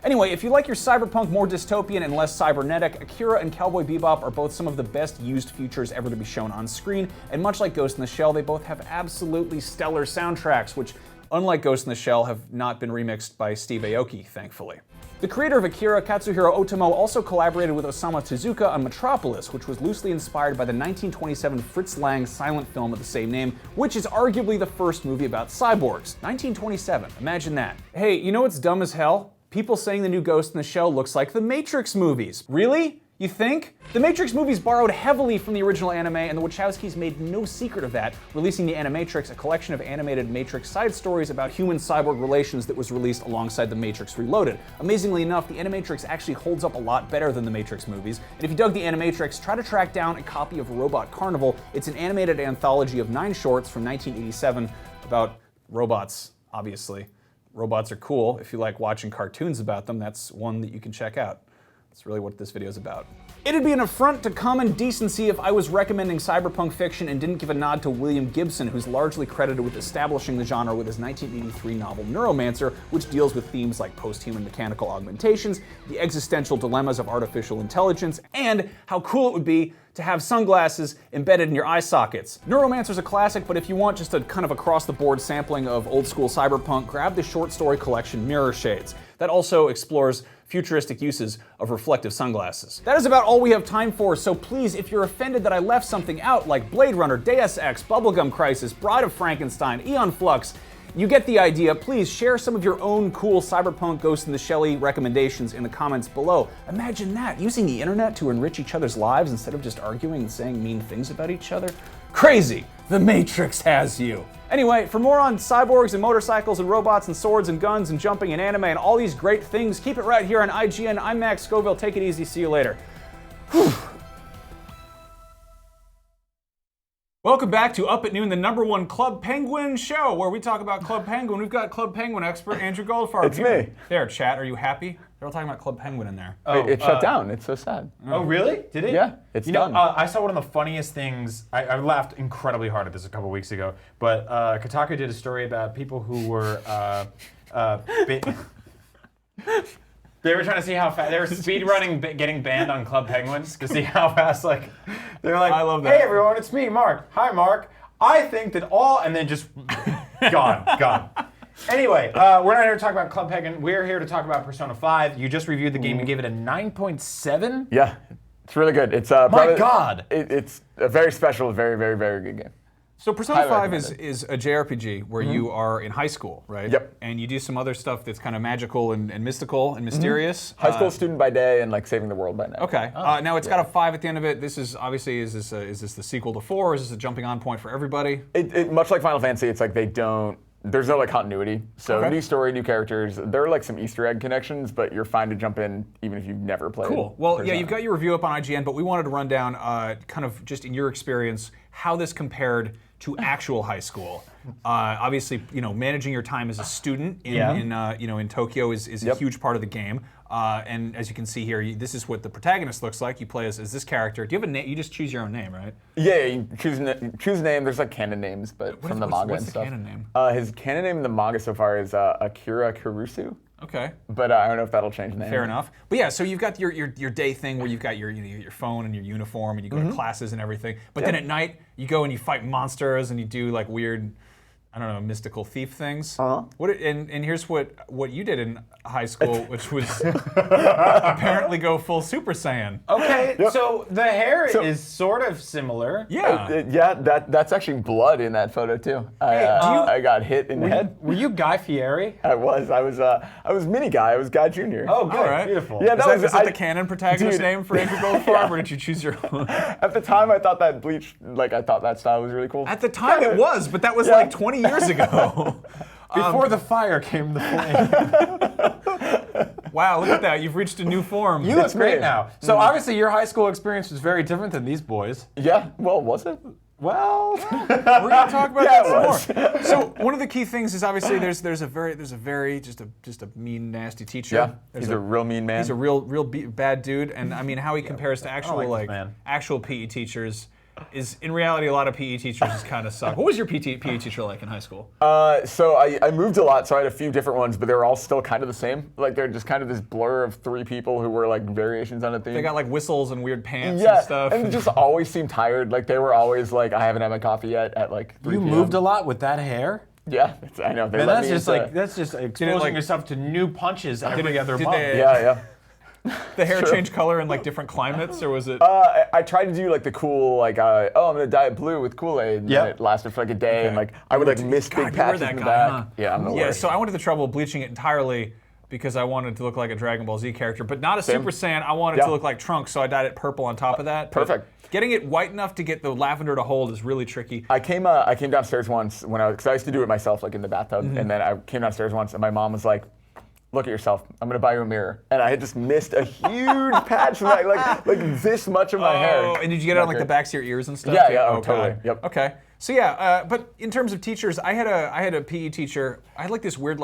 Anyway, if you like your cyberpunk more dystopian and less cybernetic, Akira and Cowboy Bebop are both some of the best used futures ever to be shown on screen, and much like Ghost in the Shell, they both have absolutely stellar soundtracks, which, unlike Ghost in the Shell, have not been remixed by Steve Aoki, thankfully. The creator of Akira, Katsuhiro Otomo, also collaborated with Osamu Tezuka on Metropolis, which was loosely inspired by the 1927 Fritz Lang silent film of the same name, which is arguably the first movie about cyborgs. 1927, imagine that. Hey, you know what's dumb as hell? People saying the new Ghost in the Shell looks like the Matrix movies. Really? You think? The Matrix movies borrowed heavily from the original anime, and the Wachowskis made no secret of that, releasing the Animatrix, a collection of animated Matrix side stories about human-cyborg relations that was released alongside The Matrix Reloaded. Amazingly enough, the Animatrix actually holds up a lot better than the Matrix movies, and if you dug the Animatrix, try to track down a copy of Robot Carnival. It's an animated anthology of 9 shorts from 1987 about robots, obviously. Robots are cool. If you like watching cartoons about them, that's one that you can check out. That's really what this video is about. It'd be an affront to common decency if I was recommending cyberpunk fiction and didn't give a nod to William Gibson, who's largely credited with establishing the genre with his 1983 novel Neuromancer, which deals with themes like post-human mechanical augmentations, the existential dilemmas of artificial intelligence, and how cool it would be to have sunglasses embedded in your eye sockets. Neuromancer's a classic, but if you want just a kind of across-the-board sampling of old-school cyberpunk, grab the short story collection Mirror Shades. That also explores futuristic uses of reflective sunglasses. That is about all we have time for, so please, if you're offended that I left something out like Blade Runner, Deus Ex, Bubblegum Crisis, Bride of Frankenstein, Aeon Flux, you get the idea. Please share some of your own cool cyberpunk Ghost in the Shell recommendations in the comments below. Imagine that, using the internet to enrich each other's lives instead of just arguing and saying mean things about each other. Crazy! The Matrix has you! Anyway, for more on cyborgs and motorcycles and robots and swords and guns and jumping and anime and all these great things, keep it right here on IGN. I'm Max Scoville. Take it easy. See you later. Whew. Welcome back to Up at Noon, the #1 Club Penguin show, where we talk about Club Penguin. We've got Club Penguin expert Andrew Goldfarb. It's me. There, chat. Are you happy? They're all talking about Club Penguin in there. Wait, it shut down. It's so sad. Oh, really? Did it? Yeah, it's done. I saw one of the funniest things. I laughed incredibly hard at this a couple weeks ago, but Kotaku did a story about people who were they were trying to see how fast they were speed running, getting banned on Club Penguin to see how fast. Like they're like, I love that. Hey everyone, it's me, Mark. Hi, Mark. I think that all, and then just gone. Anyway, we're not here to talk about Club Penguin. We're here to talk about Persona 5. You just reviewed the game and gave it a 9.7. Yeah, it's really good. It's My God. It's a very special, very, very, very good game. So Persona Highly 5 recommended. is a JRPG where you are in high school, right? Yep. And you do some other stuff that's kind of magical and mystical and mysterious. High school student by day and like saving the world by night. Okay. Now it's got a 5 at the end of it. This is obviously is this the sequel to 4? Or is this a jumping on point for everybody? Much like Final Fantasy, it's like there's no like continuity. So Okay. new story, new characters. There are like some Easter egg connections, but you're fine to jump in even if you've never played. Cool. Well, yeah, Persona. you've got your review up on IGN, but we wanted to run down, kind of just in your experience, how this compared to actual high school. Obviously, managing your time as a student in Tokyo is a huge part of the game. And as you can see here, this is what the protagonist looks like. You play as this character. Do you have a name? You just choose your own name, right? Yeah, you choose a name. There's like canon names, but from the manga what's and the stuff. canon name? His canon name in the manga so far is Akira Kurusu. Okay. But I don't know if that'll change the name. Fair enough. But yeah, so you've got your day thing where you've got your phone and your uniform and you go to classes and everything. But then at night you go and you fight monsters and you do like weird, I don't know, mystical thief things. And here's what you did in high school, which was apparently go full Super Saiyan. Okay, so the hair is sort of similar. Yeah. That's actually blood in that photo too. I got hit in the head. Were you Guy Fieri? I was mini guy. I was Guy Jr. Oh, good. All right. Beautiful. Yeah, Is that the canon protagonist Dude. name for Andrew Goldfarb, or did you choose your own? At the time, I thought that bleach, I thought that style was really cool. At the time it was, but that was like 20 years ago. Before the fire came the flame. Wow, look at that. You've reached a new form. You look great me. now. So obviously your high school experience was very different than these boys. Yeah, well, was it? Well, We're gonna talk about Yeah, that it some more. So one of the key things is obviously there's a very just a mean, nasty teacher. Yeah, There's he's a real mean man. He's a real bad dude, and I mean how he compares to actual like this man. actual PE teachers is in reality a lot of PE teachers just kind of suck. What was your PE teacher like in high school? So I moved a lot, so I had a few different ones, but they were all still kind of the same. Like they're just kind of this blur of 3 people who were like variations on a theme. They got like whistles and weird pants yeah, and stuff. and just always seemed tired. Like they were always like, I haven't had my coffee yet at like 3 you p.m. moved a lot with that hair? Yeah, I know. They Man, let that's me just into- like exposing yourself to new punches every other did month. they- Yeah. the hair change color in like different climates, or was it? I tried to do like the cool, like, I'm gonna dye it blue with Kool-Aid. And Yeah. it lasted for like a day, and like I would like miss God, big you were patches that in the guy, back. huh? Yeah, I'm the Yeah, worst. so I went to the trouble of bleaching it entirely because I wanted to look like a Dragon Ball Z character, but not a Super Saiyan. I wanted Yeah. to look like Trunks, so I dyed it purple on top of that. But Perfect. getting it white enough to get the lavender to hold is really tricky. I came downstairs once because I used to do it myself, like in the bathtub, and then I came downstairs once, and my mom was like, "Look at yourself. I'm gonna buy you a mirror." And I had just missed a huge patch, like this much of my hair. Oh, and did you get it on like the backs of your ears and stuff? Yeah, too? yeah, Oh, totally. God. Yep. Okay. So yeah, but in terms of teachers, I had a PE teacher. I had like this weird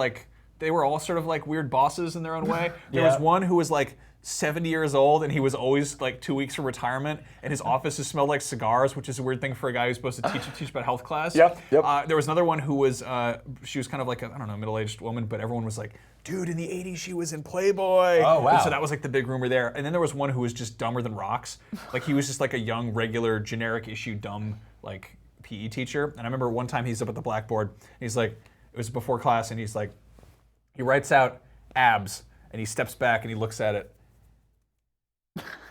they were all sort of like weird bosses in their own way. There was one who was like 70 years old, and he was always like 2 weeks from retirement, and his offices smelled like cigars, which is a weird thing for a guy who's supposed to teach about health class. Yep. There was another one who was, she was kind of like a, I don't know, middle-aged woman, but everyone was like, dude, in the 80s she was in Playboy. Oh, wow. And so that was like the big rumor there. And then there was one who was just dumber than rocks. Like he was just like a young, regular, generic issue, dumb, like PE teacher. And I remember one time he's up at the blackboard, and he's like, it was before class, and he's like, he writes out abs, and he steps back and he looks at it.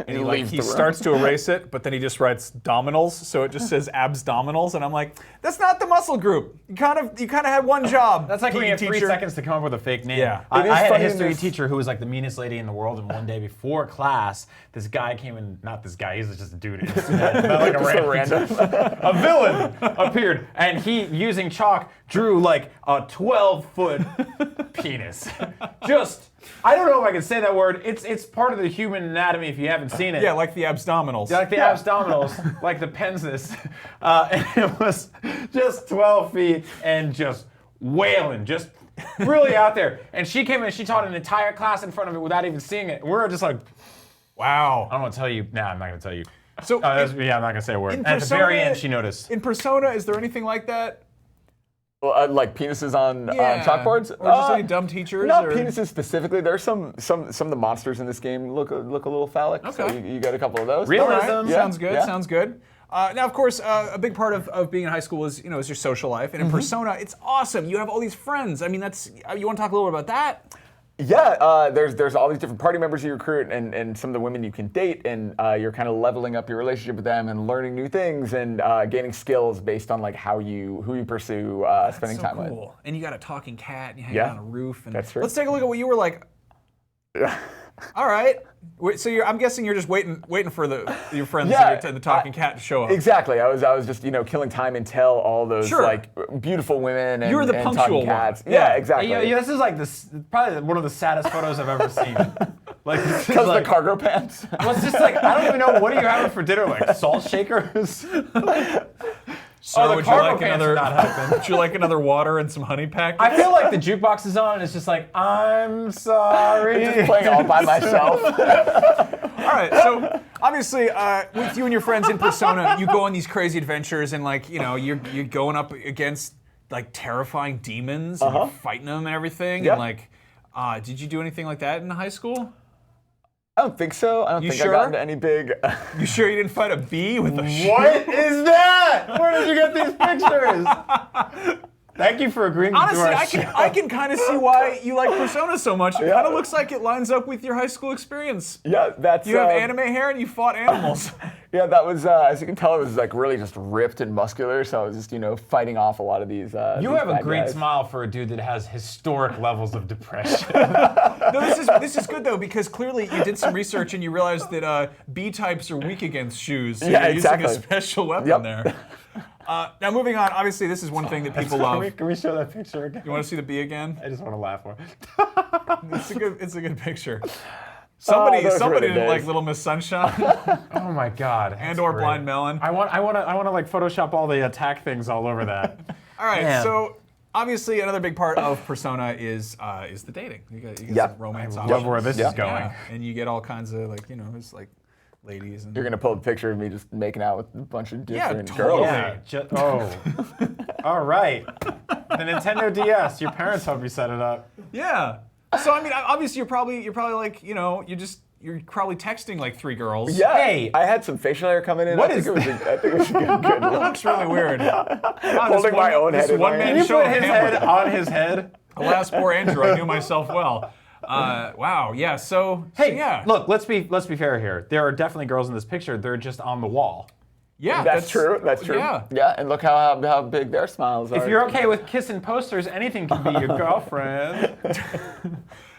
And he starts to erase it, but then he just writes dominals, so it just says abdominals, and I'm like, that's not the muscle group. You kind of had one job. That's like when you have 3 teacher. seconds to come up with a fake name. Yeah. I It is had a funny in history this- teacher who was like the meanest lady in the world, and one day before class, this guy came in, not this guy, he's just a dude. Not like a Just random. A villain appeared, and he, using chalk, drew like a 12-foot penis. Just I don't know if I can say that word. It's part of the human anatomy if you haven't seen it. Yeah, like the abdominals. Like the abdominals, like the pensis. And it was just 12 feet and just wailing, just really out there. And she came in and she taught an entire class in front of it without even seeing it. We were just like, Wow. I don't want to tell you. Nah, I'm not going to tell you. So I'm not going to say a word. in At the Persona- very end, she noticed. in Persona, is there anything like that? Well, like penises on chalkboards? Or just any dumb teachers? Not or... penises specifically. There's some of the monsters in this game look a little phallic. So Okay. you got a couple of those. Realism. All right. Yeah, Sounds good. yeah. Sounds good. Now, of course, a big part of being in high school is your social life, and in Persona, it's awesome. You have all these friends. I mean, you want to talk a little bit about that? Yeah, there's all these different party members you recruit, and some of the women you can date, and you're kind of leveling up your relationship with them and learning new things and gaining skills based on like who you pursue spending time with. Cool. And you got a talking cat, and you hang Yeah, out on a roof. And that's true. Let's take a look at what you were like. All right. Wait, so I'm guessing you're just waiting for your friends and the talking cat to show up. Exactly. I was just killing time until all those Sure. like beautiful women and, You were the and punctual talking cats. one. Yeah, Yeah. exactly. Yeah, this is like probably one of the saddest photos I've ever seen. Like, this is Because like, the cargo pants. well, it's just like, I don't even know, what are you having for dinner? Like salt shakers? Sir, the would you cargo like pants another? are not helping. Would you like another water and some honey packets? I feel like the jukebox is on and it's just like, I'm sorry. Just playing all by myself. All right, so obviously, with you and your friends in Persona, you go on these crazy adventures, and like you're going up against like terrifying demons and you're fighting them and everything. Yeah. And like, did you do anything like that in high school? I don't think so. I don't You think sure? I got into any big. You sure you didn't fight a bee with a shield? What is that? Where did you get these pictures? Thank you for agreeing Honestly, to our I show. can kind of see why you like Persona so much. It kind of looks like it lines up with your high school experience. Yeah, that's. You have anime hair and you fought animals. Yeah, that was. As you can tell, it was like really just ripped and muscular. So I was just fighting off a lot of these. You these have a bad great guys. smile for a dude that has historic levels of depression. No, this is good though, because clearly you did some research and you realized that B types are weak against shoes. So Yeah, you're exactly. using a special weapon Yep. there. Now moving on, obviously this is one thing that people love. Can we show that picture again? You want to see the bee again? I just want to laugh more. It's a good picture. Somebody those were the didn't days. like Little Miss Sunshine Oh my God. and or Blind Melon. I want to like Photoshop all the attack things all over that. All right, Man. so obviously another big part of Persona is the dating. You get Yeah. some romance I options. love where this is going. Yeah, and you get all kinds of it's like ladies and You're gonna pull a picture of me just making out with a bunch of different totally. girls. Yeah. All right. The Nintendo DS. Your parents helped you set it up. yeah. So I mean, obviously you're probably like you're probably texting like 3 girls. Yeah. Hey. I had some facial hair coming in. What I think is it was I think it was a good look. That's really weird. Holding my own head in my one man hand. You show put of his Hamlet. head on his head. Alas, poor Andrew. I knew myself well. Wow. Yeah. So Hey, yeah. look. Let's be fair here. There are definitely girls in this picture. They're just on the wall. Yeah. That's true. That's true. Yeah. Yeah, and look how big their smiles are. If you're okay with kissing posters, anything can be your girlfriend.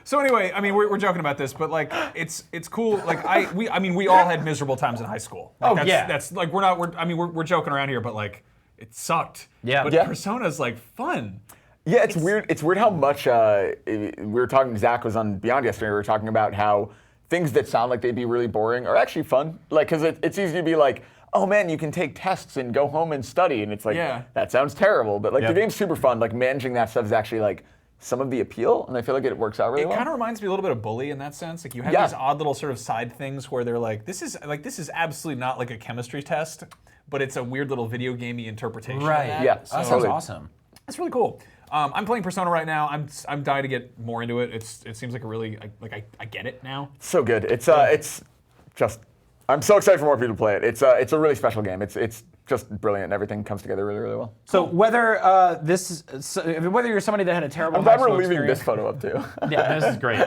So anyway, I mean, we're joking about this, but like, it's cool. Like we all had miserable times in high school. Like, that's like we're joking around here, but like, it sucked. Yeah. But Yeah. Persona's like fun. Yeah, it's weird. It's weird how much we were talking. Zach was on Beyond yesterday. We were talking about how things that sound like they'd be really boring are actually fun. Like, because it's easy to be like, oh man, you can take tests and go home and study, and it's like, that sounds terrible. But like the game's super fun. Like managing that stuff is actually like some of the appeal, and I feel like it works out really well. It kind of reminds me a little bit of Bully in that sense. Like you have these odd little sort of side things where they're like, this is absolutely not like a chemistry test, but it's a weird little video gamey interpretation. Of that. Yeah. That sounds Totally. awesome. It's really cool. I'm playing Persona right now. I'm dying to get more into it. It seems like a really I get it now. So good. It's just. I'm so excited for more people to play it. It's a really special game. It's just brilliant. And everything comes together really, really well. So whether whether you're somebody that had a terrible I'm high glad we're school leaving experience, this photo up too. yeah, this is great.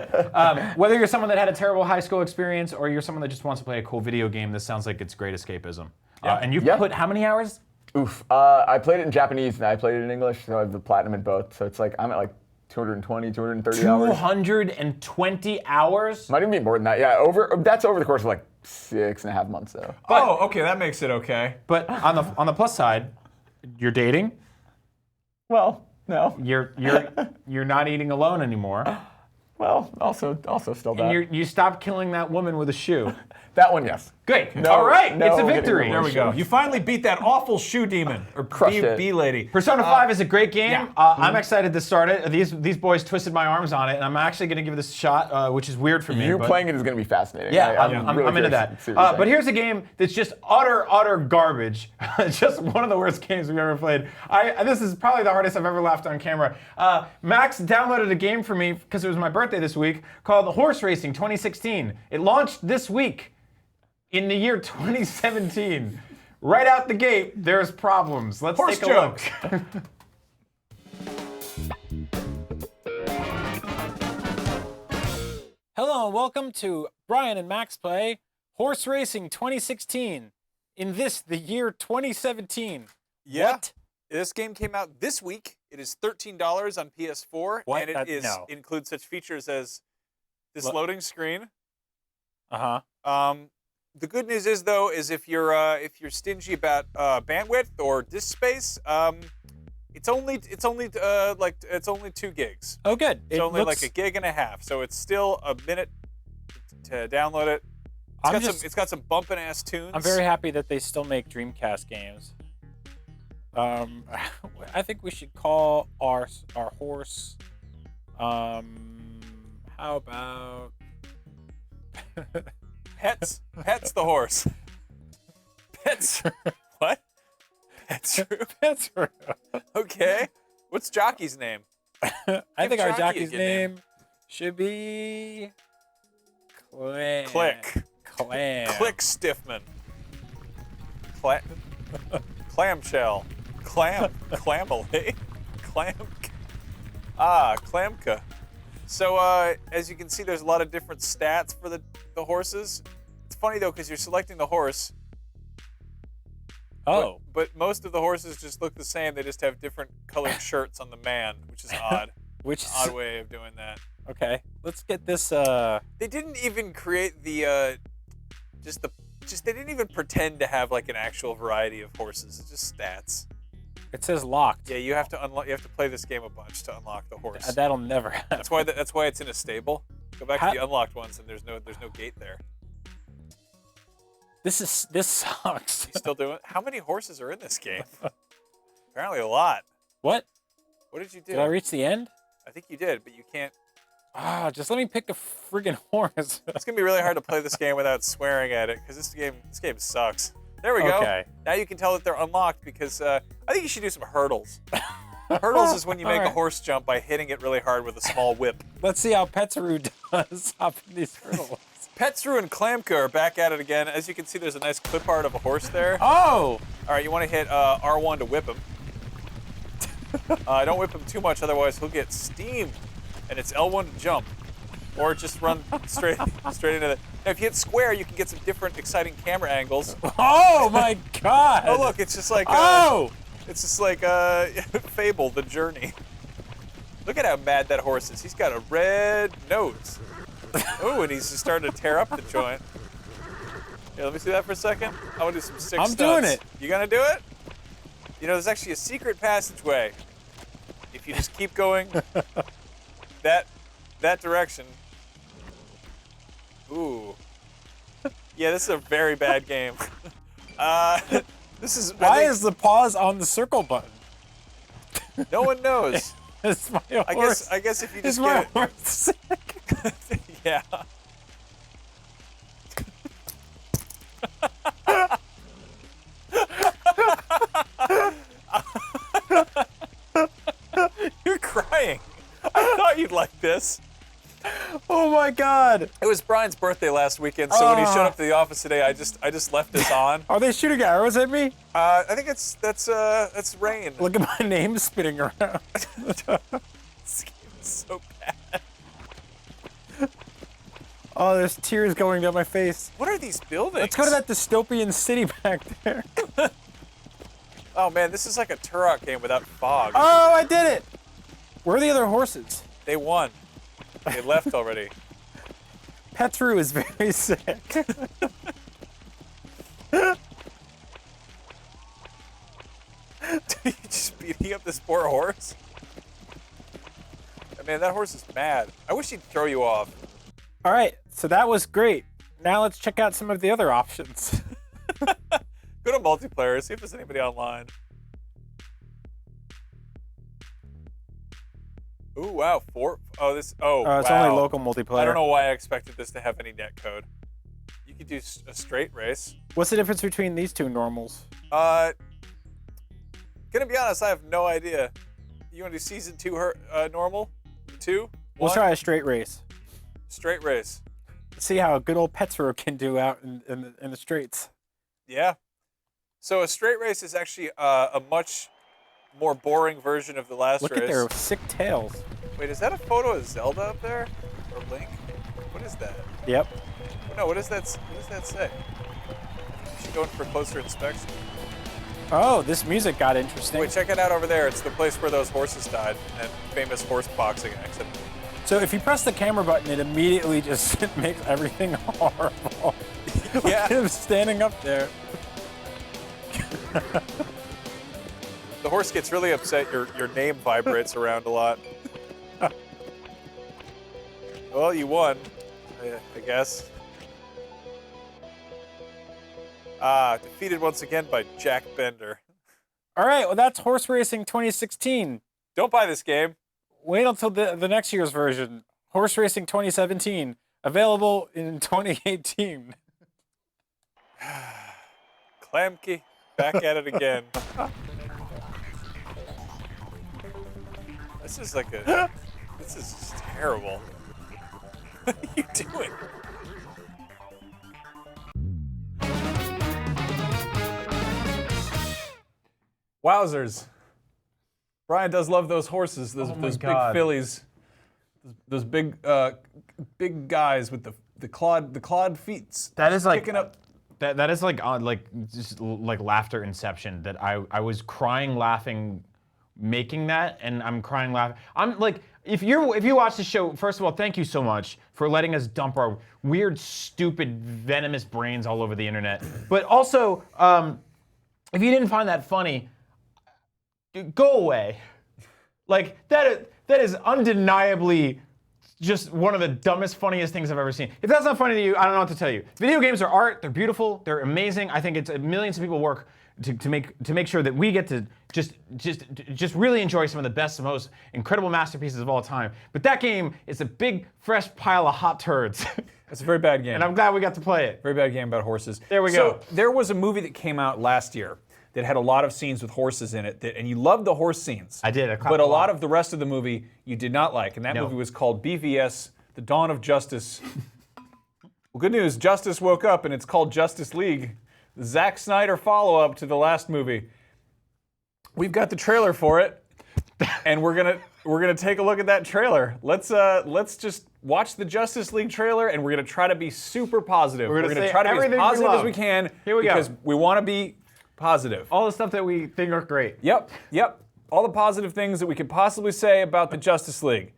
Whether you're someone that had a terrible high school experience or you're someone that just wants to play a cool video game, this sounds like it's great escapism. And you've put how many hours? Oof. I played it in Japanese and I played it in English, so I have the platinum in both. So it's like I'm at like 220, 230 hours. 220 hours? Might even be more than that. Yeah, that's over the course of like 6.5 months though. Okay, that makes it okay. But on the plus side, you're dating. Well, no. You're not eating alone anymore. Well, also still that. And you stopped killing that woman with a shoe. That one, yes. Great. No, All right. no It's a getting victory. rid There of we the go. shoe. You finally beat that awful shoe demon or Crushed it. bee lady. Persona 5 is a great game. yeah. I'm excited to start it. These boys twisted my arms on it, and I'm actually going to give this a shot, which is weird for me. You but playing it is going to be fascinating. Yeah, I'm really into curious that. to see what you But think. here's a game that's just utter garbage. Just one of the worst games we've ever played. This is probably the hardest I've ever laughed on camera. Max downloaded a game for me because it was my birthday this week called Horse Racing 2016. It launched this week in the year 2017. Right out the gate, there's problems. Let's Horse take a look. Hello and welcome to Brian and Max Play Horse Racing 2016. In the year 2017. Yeah. What? This game came out this week. It is $13 on PS4, What? and it No. includes such features as this Lo- loading screen. Uh-huh. The good news is though, is if you're stingy about bandwidth or disk space, it's only 2 gigs. Oh, good. It's only like a gig and a half, so it's still a minute to download it. It's got some bumpin' ass tunes. I'm very happy that they still make Dreamcast games. I think we should call our horse. How about Pets the horse. Pets. What? Pets. That's right. Okay. What's Jockey's name? I think our Jockey a jockey's good name. name should be Clam. Click. Clam. Click Stiffman. Clamshell. Clamily. Clamka. So as you can see, there's a lot of different stats for the horses. It's funny though, because you're selecting the horse. Oh. But most of the horses just look the same. They just have different colored shirts on the man, which is odd. Which is Odd way of doing that. okay. Let's get this. They didn't even create the they didn't even pretend to have like an actual variety of horses. It's just stats. It says locked. Yeah, you have to unlock. You have to play this game a bunch to unlock the horse. That'll never happen. That's why it's in a stable. Go back How- to the unlocked ones, and there's no gate there. This sucks. You still doing? How many horses are in this game? Apparently a lot. What? What did you do? Did I reach the end? I think you did, but you can't. Just let me pick a friggin' horse. It's gonna be really hard to play this game without swearing at it, because this game sucks. There we go. Okay. Now you can tell that they're unlocked because I think you should do some hurdles. Hurdles is when you make a Alright. horse jump by hitting it really hard with a small whip. Let's see how Petsaru does hopping these hurdles. Petsaru and Klamka are back at it again. As you can see, there's a nice clip art of a horse there. Oh! All right, you want to hit R1 to whip him. Don't whip him too much, otherwise he'll get steamed. And it's L1 to jump, or just run straight into the. Now, if you hit square, you can get some different exciting camera angles. Oh my God! Oh look, it's just like it's just like Fable, the Journey. Look at how mad that horse is. He's got a red nose. Oh, and he's just starting to tear up the joint. Here, let me see that for a second. I'm gonna do some sick I'm stunts. doing it. You gonna do it? You know, there's actually a secret passageway. If you just keep going that direction. Ooh. Yeah, this is a very bad game. This is. Why is the pause on the circle button? No one knows. It's my horse. I guess if you Is just my get it. horse sick? Yeah. You're crying. I thought you'd like this. Oh my God! It was Brian's birthday last weekend, so when he showed up to the office today, I just left this on. Are they shooting arrows at me? I think that's rain. Look at my name spinning around. This game is so bad. Oh, there's tears going down my face. What are these buildings? Let's go to that dystopian city back there. Oh man, this is like a Turok game without fog. Oh, I did it! Where are the other horses? They won. They left already. Petru is very sick. You just beating up this poor horse. Man, that horse is mad. I wish he'd throw you off. All right, so that was great. Now let's check out some of the other options. Go to multiplayer, see if there's anybody online. Ooh, wow, it's It's wow. only local multiplayer. I don't know why I expected this to have any netcode. You could do a straight race. What's the difference between these two normals? Gonna be honest, I have no idea. You want to do season 2 normal? 2? We'll 1? try a straight race. Straight race. See how a good old Petsro can do out in the streets. Yeah. So a straight race is actually a much more boring version of the last Look race. at their sick tails. Wait, is that a photo of Zelda up there? Or Link? What is that? Yep. No, what does that say? We should go in for closer inspection. Oh, this music got interesting. Wait, check it out over there. It's the place where those horses died and famous horse boxing accident. So if you press the camera button, it immediately just makes everything horrible. Yeah. Look at him standing up there. The horse gets really upset. Your name vibrates around a lot. Well, you won, I guess. Defeated once again by Jack Bender. All right, well, that's Horse Racing 2016. Don't buy this game. Wait until the next year's version, Horse Racing 2017, available in 2018. Klamke, back at it again. This is just terrible. What are you doing? Wowzers. Brian does love those horses, those big God. fillies, those big guys with the clawed feet. That is like kicking up. that is like just like laughter inception. That I was crying laughing, making that, and I'm crying laughing. I'm like, if you watch the show, first of all, thank you so much for letting us dump our weird, stupid, venomous brains all over the internet. But also, if you didn't find that funny, go away. Like that is undeniably just one of the dumbest, funniest things I've ever seen. If that's not funny to you, I don't know what to tell you. Video games are art. They're beautiful. They're amazing. I think it's millions of people work to make sure that we get to just really enjoy some of the best and most incredible masterpieces of all time. But that game is a big, fresh pile of hot turds. It's a very bad game. And I'm glad we got to play it. Very bad game about horses. There we go. So there was a movie that came out last year that had a lot of scenes with horses in it, and you loved the horse scenes. I did. I clapped But a a lot. lot of the rest of the movie you did not like, and that No. movie was called BVS: The Dawn of Justice. Well, good news, Justice woke up, and it's called Justice League, the Zack Snyder follow-up to the last movie. We've got the trailer for it, and we're gonna take a look at that trailer. Let's just watch the Justice League trailer, and we're gonna try to be super positive. We're gonna say try to be as everything we positive as love. we can. Here we go. Because we want to be positive. All the stuff that we think are great. Yep. All the positive things that we could possibly say about the Justice League.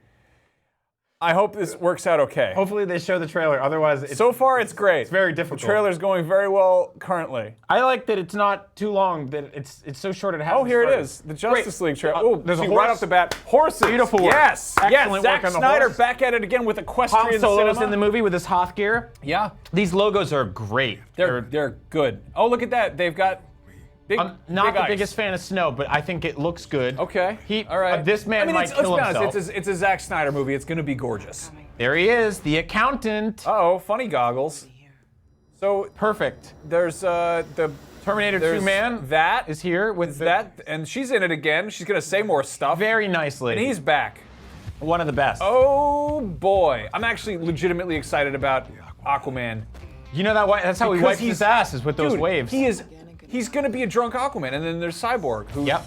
I hope this works out okay. Hopefully they show the trailer. Otherwise, it's So far, it's great. It's very difficult. The trailer's going very well currently. I like that it's not too long. That it's so short it has. Oh, here it is. The Justice League trailer. Oh, there's a see, horse. right off the bat. Horses. Beautiful work. Yes. Excellent Zack work on the Snyder horse. back at it again with equestrian Han Solo's cinema. in the movie with his Hoth gear. Yeah. These logos are great. They're good. Oh, look at that. They've got big. I'm not big the ice. biggest fan of snow, but I think it looks good. Okay. All right. This man might let's kill be honest, himself. it's a Zack Snyder movie. It's going to be gorgeous. There he is, the accountant. Uh-oh, funny goggles. So Perfect. there's the Terminator 2 there's man that is here with is that, and she's in it again. She's going to say more stuff. very nicely. And he's back. one of the best. Oh boy, I'm actually legitimately excited about Aquaman. You know that's how he Because wipes his ass is with those Dude, waves. He's going to be a drunk Aquaman, and then there's Cyborg, who Yep.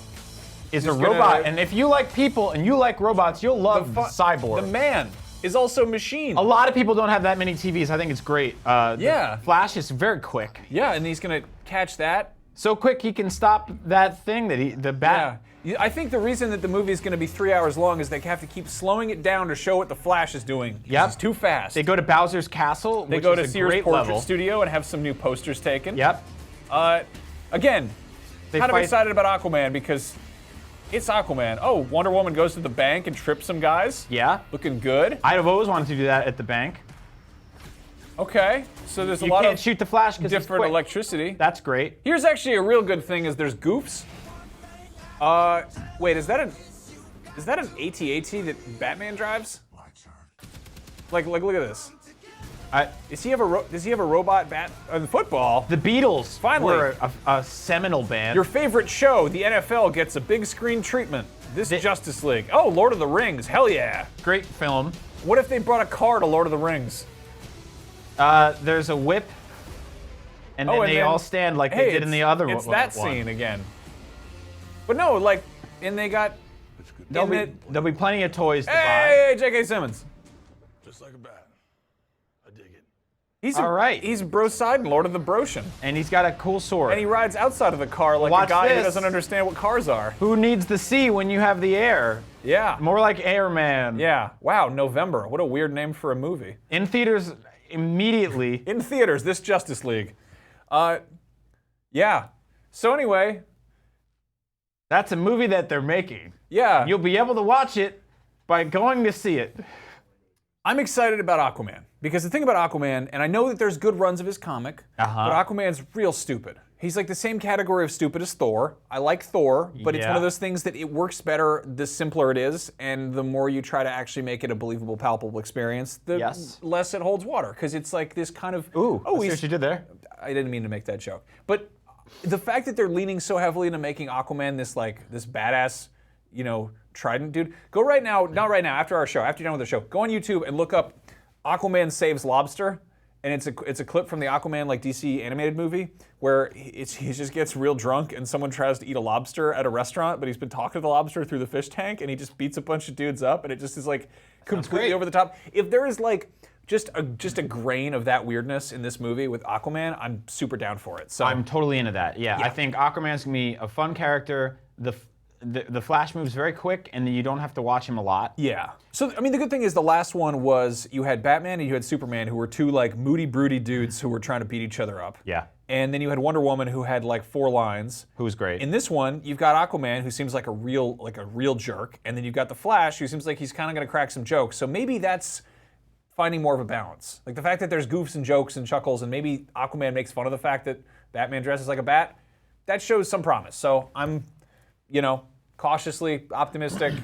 Is a He's gonna- robot, and if you like people and you like robots, you'll love Cyborg. The man is also machine. A lot of people don't have that many TVs. I think it's great. Yeah. The Flash is very quick. Yeah, and he's going to catch that. So quick he can stop that thing that the bat. Yeah. I think the reason that the movie is going to be 3 hours long is they have to keep slowing it down to show what the Flash is doing. Yep. It's too fast. They go to Bowser's Castle. They which go is to a Sears great Portrait level. Studio and have some new posters taken. Yep. Again, They kind of fight- excited about Aquaman because It's Aquaman. Oh, Wonder Woman goes to the bank and trips some guys. Yeah. Looking good. I've always wanted to do that at the bank. Okay, so there's a You lot can't of shoot the Flash because different electricity. That's great. Here's actually a real good thing: is there's goofs. Wait, is that an AT-AT that Batman drives? Like look at this. Does he have a robot bat in football? The Beatles Finally. were a seminal band. Your favorite show, the NFL, gets a big screen treatment. This Justice League. Oh, Lord of the Rings. Hell yeah. Great film. What if they brought a car to Lord of the Rings? There's a whip, and then they all stand like they did in the other one. It's that scene again. But no, like, and they got. There'll be plenty of toys to buy. Hey, J.K. Simmons. Just like a bat. I dig it. He's All right. He's Brosidon, Lord of the Broshin. And he's got a cool sword. And he rides outside of the car like Watch a guy who this. doesn't understand what cars are. Who needs the sea when you have the air? Yeah. More like Airman. Yeah. Wow, November. What a weird name for a movie. In theaters immediately. In theaters, this Justice League. Yeah. So anyway, That's a movie that they're making. yeah. You'll be able to watch it by going to see it. I'm excited about Aquaman because the thing about Aquaman, and I know that there's good runs of his comic, but Aquaman's real stupid. He's like the same category of stupid as Thor. I like Thor, but it's one Yeah. of those things that it works better the simpler it is, and the more you try to actually make it a believable, palpable experience, the Yes. less it holds water. Because it's like this kind of Ooh, oh, I see what you did there. I didn't mean to make that joke, but the fact that they're leaning so heavily into making Aquaman this badass, trident dude. Go right now, not right now, after our show, after you're done with the show, go on YouTube and look up Aquaman Saves Lobster, and it's a clip from the Aquaman DC animated movie where he just gets real drunk and someone tries to eat a lobster at a restaurant, but he's been talking to the lobster through the fish tank, and he just beats a bunch of dudes up, and it just is completely great. over the top. If there is just a grain of that weirdness in this movie with Aquaman, I'm super down for it. So I'm totally into that. Yeah, I think Aquaman's gonna be a fun character. The Flash moves very quick, and you don't have to watch him a lot. yeah. So I mean, the good thing is the last one was you had Batman and you had Superman, who were two moody, broody dudes who were trying to beat each other up. Yeah. And then you had Wonder Woman, who had 4 lines. Who was great. In this one, you've got Aquaman, who seems like a real jerk, and then you've got the Flash, who seems like he's kind of going to crack some jokes. So maybe that's finding more of a balance. Like the fact that there's goofs and jokes and chuckles, and maybe Aquaman makes fun of the fact that Batman dresses like a bat. That shows some promise. So I'm, cautiously optimistic,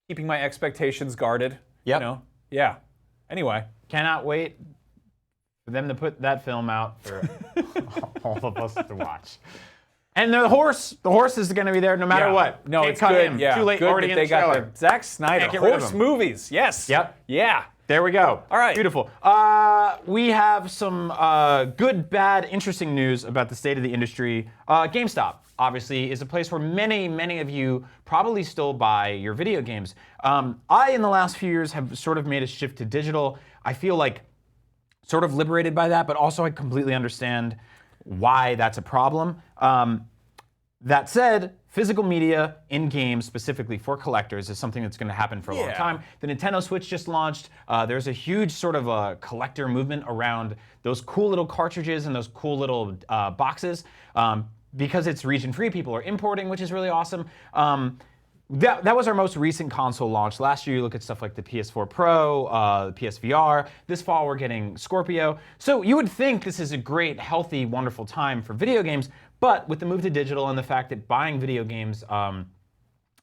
keeping my expectations guarded. Yep. Yeah. Anyway. Cannot wait for them to put that film out for all of us to watch. And the horse is going to be there no matter what. No, Can't it's cut good. him. Yeah, Too late. good Already that in they the got trailer. the Zack Snyder Can't get rid of horse him. movies. Yes. Yep. Yeah. There we go. All right. Beautiful. We have some good, bad, interesting news about the state of the industry. GameStop, obviously, is a place where many, many of you probably still buy your video games. I, in the last few years, have sort of made a shift to digital. I feel sort of liberated by that, but also I completely understand why that's a problem. That said, physical media in games, specifically for collectors, is something that's going to happen for a long time. The Nintendo Switch just launched. There's a huge sort of a collector movement around those cool little cartridges and those cool little boxes. Because it's region-free, people are importing, which is really awesome. That was our most recent console launch. Last year, you look at stuff like the PS4 Pro, the PSVR. This fall, we're getting Scorpio. So you would think this is a great, healthy, wonderful time for video games, but with the move to digital and the fact that buying video games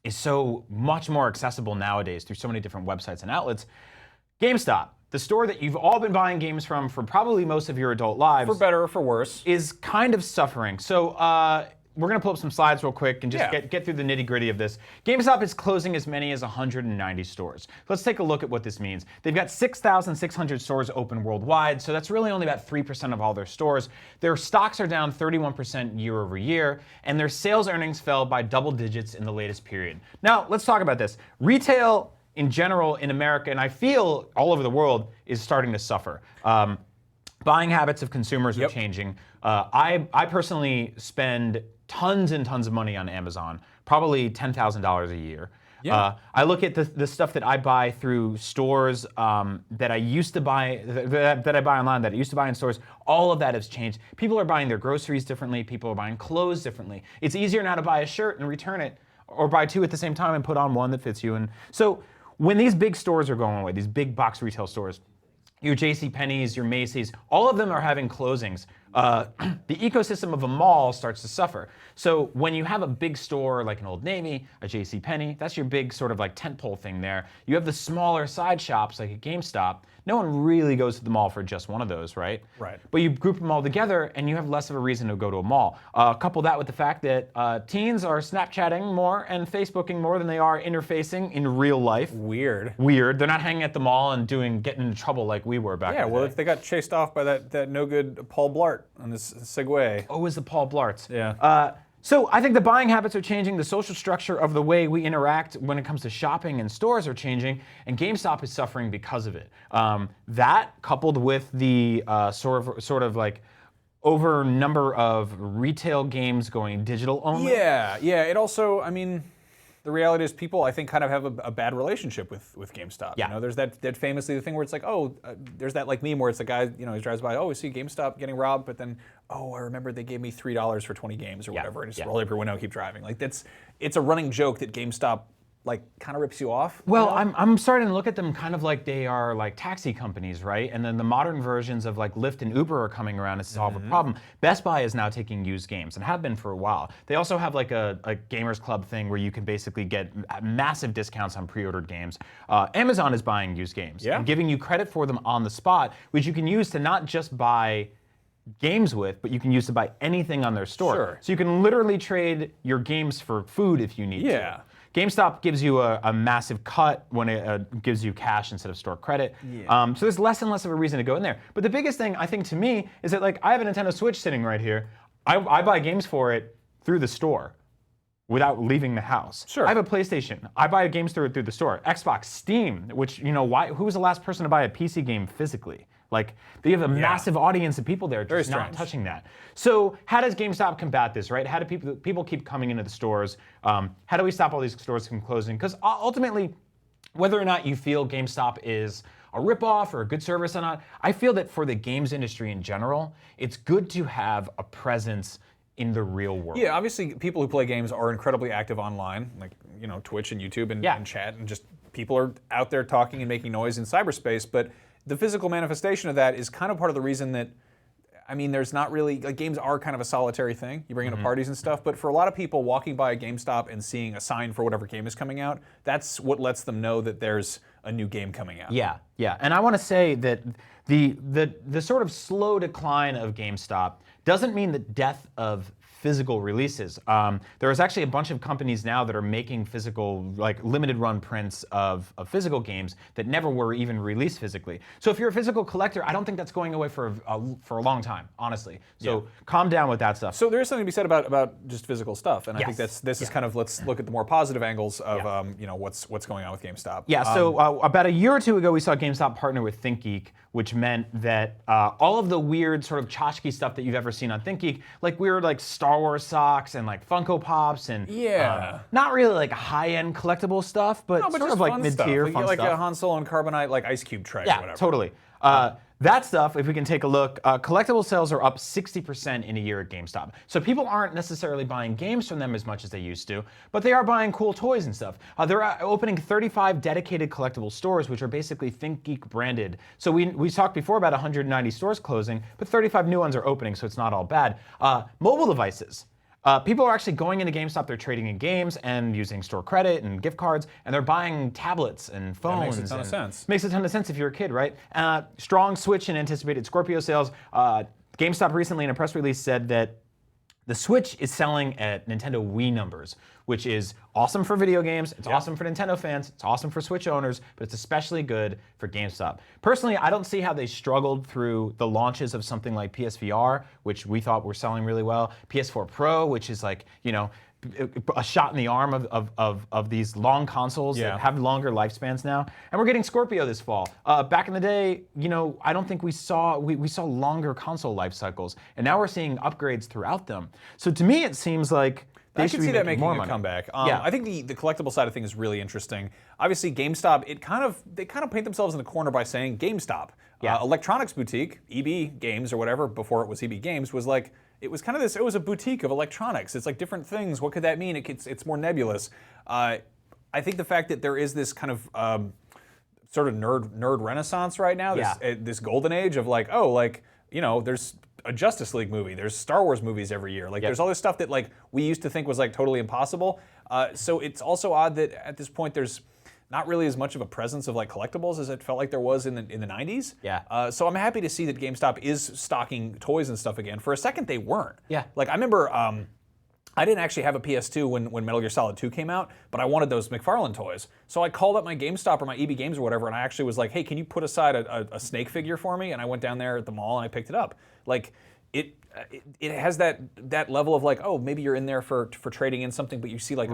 is so much more accessible nowadays through so many different websites and outlets, GameStop, the store that you've all been buying games from for probably most of your adult lives, For better or for worse. is kind of suffering. So we're going to pull up some slides real quick and just get through the nitty-gritty of this. GameStop is closing as many as 190 stores. Let's take a look at what this means. They've got 6,600 stores open worldwide, so that's really only about 3% of all their stores. Their stocks are down 31% year over year, and their sales earnings fell by double digits in the latest period. Now, let's talk about this. Retail in general in America, and I feel all over the world, is starting to suffer. Buying habits of consumers are changing. I personally spend tons and tons of money on Amazon, probably $10,000 a year. Yeah. I look at the stuff that I buy through stores that I used to buy, that I buy online, that I used to buy in stores. All of that has changed. People are buying their groceries differently. People are buying clothes differently. It's easier now to buy a shirt and return it, or buy two at the same time and put on one that fits you. And so when these big stores are going away, these big box retail stores, your JCPenney's, your Macy's, all of them are having closings. The ecosystem of a mall starts to suffer. So when you have a big store like an Old Navy, a JCPenney, that's your big sort of like tentpole thing there. You have the smaller side shops like a GameStop. No one really goes to the mall for just one of those, right? Right. But you group them all together and you have less of a reason to go to a mall. Couple that with the fact that teens are Snapchatting more and Facebooking more than they are interfacing in real life. Weird. They're not hanging at the mall and getting into trouble like we were back Yeah, in the well, day. they got chased off by that no good Paul Blart on this Segway. Oh, it was the Paul Blarts. Yeah. So I think the buying habits are changing, the social structure of the way we interact when it comes to shopping and stores are changing, and GameStop is suffering because of it. That coupled with the sort of like over number of retail games going digital only. Yeah. It also, I mean, the reality is people, I think, kind of have a bad relationship with GameStop. Yeah. You know, there's that famously the thing where it's like, there's that like meme where it's the guy, you know, he drives by, we see GameStop getting robbed, but then, I remember they gave me $3 for 20 games or whatever, and just roll up your window and keep driving. Like it's a running joke that GameStop like kind of rips you off. Well, you know? I'm starting to look at them kind of like they are like taxi companies, right? And then the modern versions of like Lyft and Uber are coming around to solve a problem. Best Buy is now taking used games and have been for a while. They also have like a gamers club thing where you can basically get massive discounts on pre-ordered games. Amazon is buying used games and giving you credit for them on the spot, which you can use to not just buy games with, but you can use to buy anything on their store. Sure. So you can literally trade your games for food if you need to. Yeah. GameStop gives you a massive cut when it gives you cash instead of store credit. So there's less and less of a reason to go in there. But the biggest thing, I think, to me, is that like I have a Nintendo Switch sitting right here. I buy games for it through the store without leaving the house. Sure. I have a PlayStation. I buy games through the store. Xbox, Steam, which, you know, who was the last person to buy a PC game physically? Like, they have a massive audience of people there just not touching that. So how does GameStop combat this, right? How do people keep coming into the stores? How do we stop all these stores from closing? Because ultimately, whether or not you feel GameStop is a ripoff or a good service or not, I feel that for the games industry in general, it's good to have a presence in the real world. Yeah, obviously people who play games are incredibly active online, like, you know, Twitch and YouTube and chat, and just people are out there talking and making noise in cyberspace, but the physical manifestation of that is kind of part of the reason that, I mean, there's not really, like, games are kind of a solitary thing. You bring into parties and stuff, but for a lot of people, walking by a GameStop and seeing a sign for whatever game is coming out, that's what lets them know that there's a new game coming out. Yeah. And I want to say that the sort of slow decline of GameStop doesn't mean the death of physical releases. There is actually a bunch of companies now that are making physical, like limited run prints of physical games that never were even released physically. So if you're a physical collector, I don't think that's going away for a long time, honestly. So calm down with that stuff. So there is something to be said about just physical stuff, and I think this is kind of, let's look at the more positive angles of you know, what's going on with GameStop. Yeah, so about a year or two ago, we saw GameStop partner with ThinkGeek, which meant that all of the weird sort of tchotchke stuff that you've ever seen on ThinkGeek, like weird like Star Wars socks and like Funko Pops and not really like high-end collectible stuff, but sort just of like fun mid-tier stuff. fun Like stuff. a Han Solo and Carbonite like ice cube tray or Yeah, whatever. totally. That stuff, if we can take a look, collectible sales are up 60% in a year at GameStop. So people aren't necessarily buying games from them as much as they used to, but they are buying cool toys and stuff. They're opening 35 dedicated collectible stores, which are basically ThinkGeek branded. So we talked before about 190 stores closing, but 35 new ones are opening, so it's not all bad. Mobile devices. People are actually going into GameStop, they're trading in games and using store credit and gift cards, and they're buying tablets and phones. That makes a ton of sense. Makes a ton of sense if you're a kid, right? Strong Switch and anticipated Scorpio sales. GameStop recently in a press release said that the Switch is selling at Nintendo Wii numbers, which is awesome for video games, it's awesome for Nintendo fans, it's awesome for Switch owners, but it's especially good for GameStop. Personally, I don't see how they struggled through the launches of something like PSVR, which we thought were selling really well, PS4 Pro, which is like, you know, a shot in the arm of these long consoles that have longer lifespans now. And we're getting Scorpio this fall. Back in the day, you know, I don't think we saw longer console life cycles, and now we're seeing upgrades throughout them. So to me, it seems like I should can be see that making making more a money. comeback. Yeah. I think the collectible side of things is really interesting. Obviously, GameStop, they kind of paint themselves in the corner by saying GameStop. Yeah. Electronics boutique, EB Games or whatever, before it was EB Games, was like, it was kind of this, it was a boutique of electronics. It's like different things. What could that mean? It's more nebulous. I think the fact that there is this kind of sort of nerd renaissance right now, this golden age of like, there's a Justice League movie, there's Star Wars movies every year. Like there's all this stuff that like we used to think was like totally impossible. So it's also odd that at this point there's not really as much of a presence of like collectibles as it felt like there was in the 90s. Yeah. So I'm happy to see that GameStop is stocking toys and stuff again. For a second they weren't. Yeah. Like I remember I didn't actually have a PS2 when Metal Gear Solid 2 came out, but I wanted those McFarlane toys. So I called up my GameStop or my EB Games or whatever, and I actually was like, hey, can you put aside a Snake figure for me? And I went down there at the mall and I picked it up. Like, it has that level of like, oh, maybe you're in there for trading in something, but you see like,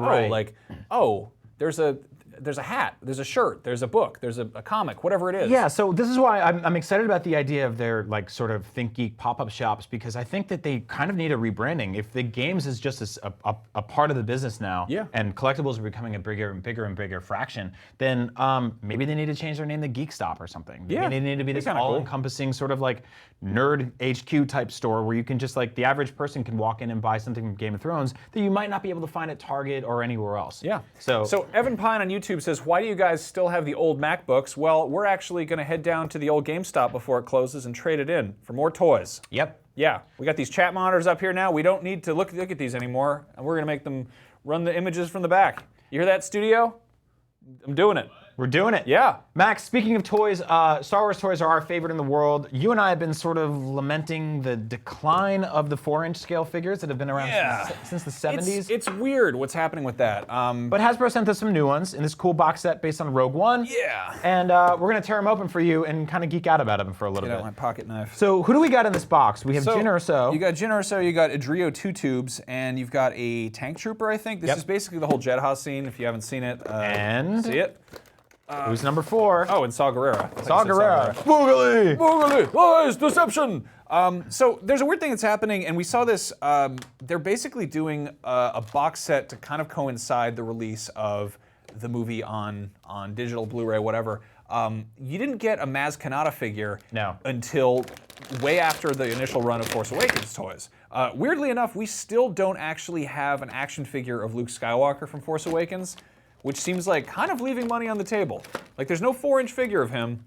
there's a hat, there's a shirt, there's a book, there's a comic, whatever it is. Yeah, so this is why I'm excited about the idea of their like sort of Think Geek pop-up shops, because I think that they kind of need a rebranding. If the games is just a part of the business now, and collectibles are becoming a bigger and bigger fraction, then maybe they need to change their name to GeekStop or something. Yeah, maybe they need to be this kinda cool. all-encompassing sort of like nerd HQ type store where you can just like the average person can walk in and buy something from Game of Thrones that you might not be able to find at Target or anywhere else. Yeah. So Evan Pine on YouTube says, why do you guys still have the old MacBooks? Well, we're actually going to head down to the old GameStop before it closes and trade it in for more toys. Yep. Yeah, we got these chat monitors up here now. We don't need to look at these anymore, and we're going to make them run the images from the back. You hear that, studio? I'm doing it. We're doing it. Yeah. Max, speaking of toys, Star Wars toys are our favorite in the world. You and I have been sort of lamenting the decline of the 4-inch scale figures that have been around since the 70s. It's weird what's happening with that. But Hasbro sent us some new ones in this cool box set based on Rogue One. Yeah. And we're going to tear them open for you and kind of geek out about them for a little Get bit. out my pocket knife. So who do we got in this box? We have Jyn Erso. You got Jyn Erso, you got Adrio 2 tubes, and you've got a tank trooper, I think. This is basically the whole Jedha scene, if you haven't seen it. And see it? Who's number 4? Oh, and Saw Gerrera. Saw Gerrera. Boogly! Boogly! Oh, it's deception! So there's a weird thing that's happening, and we saw this. They're basically doing a box set to kind of coincide the release of the movie on digital, Blu-ray, whatever. You didn't get a Maz Kanata figure until way after the initial run of Force Awakens toys. Weirdly enough, we still don't actually have an action figure of Luke Skywalker from Force Awakens, which seems like kind of leaving money on the table. Like there's no 4-inch figure of him.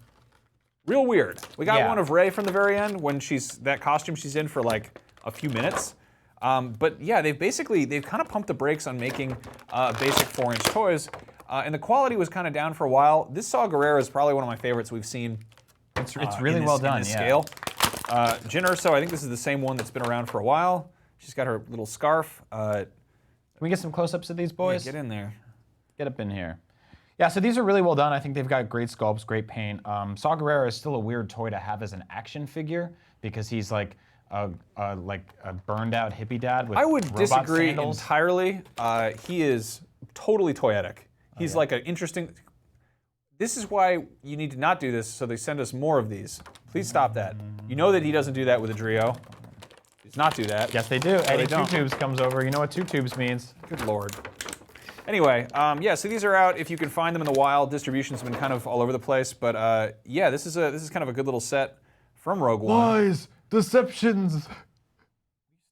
Real weird. We got one of Rey from the very end when that costume she's in for like a few minutes. But yeah, they've kind of pumped the brakes on making basic 4-inch toys. And the quality was kind of down for a while. This Saw Gerrera is probably one of my favorites we've seen. It's really well done, in this scale. Jyn Erso, I think this is the same one that's been around for a while. She's got her little scarf. Can we get some close-ups of these boys? Yeah, get in there. Get up in here. Yeah, so these are really well done. I think they've got great sculpts, great paint. Saw Gerrera is still a weird toy to have as an action figure because he's like a burned out hippie dad with I would robot disagree sandals. entirely. He is totally toyetic. He's like an interesting. This is why you need to not do this, so they send us more of these. Please stop that. You know that he doesn't do that with Adrio. He does not do that. Yes, they do. Eddie don't. 2 Tubes comes over. You know what 2 Tubes means. Good Lord. Anyway, yeah, so these are out if you can find them in the wild. Distribution's been kind of all over the place, but yeah, this is kind of a good little set from Rogue One. Lies, deceptions,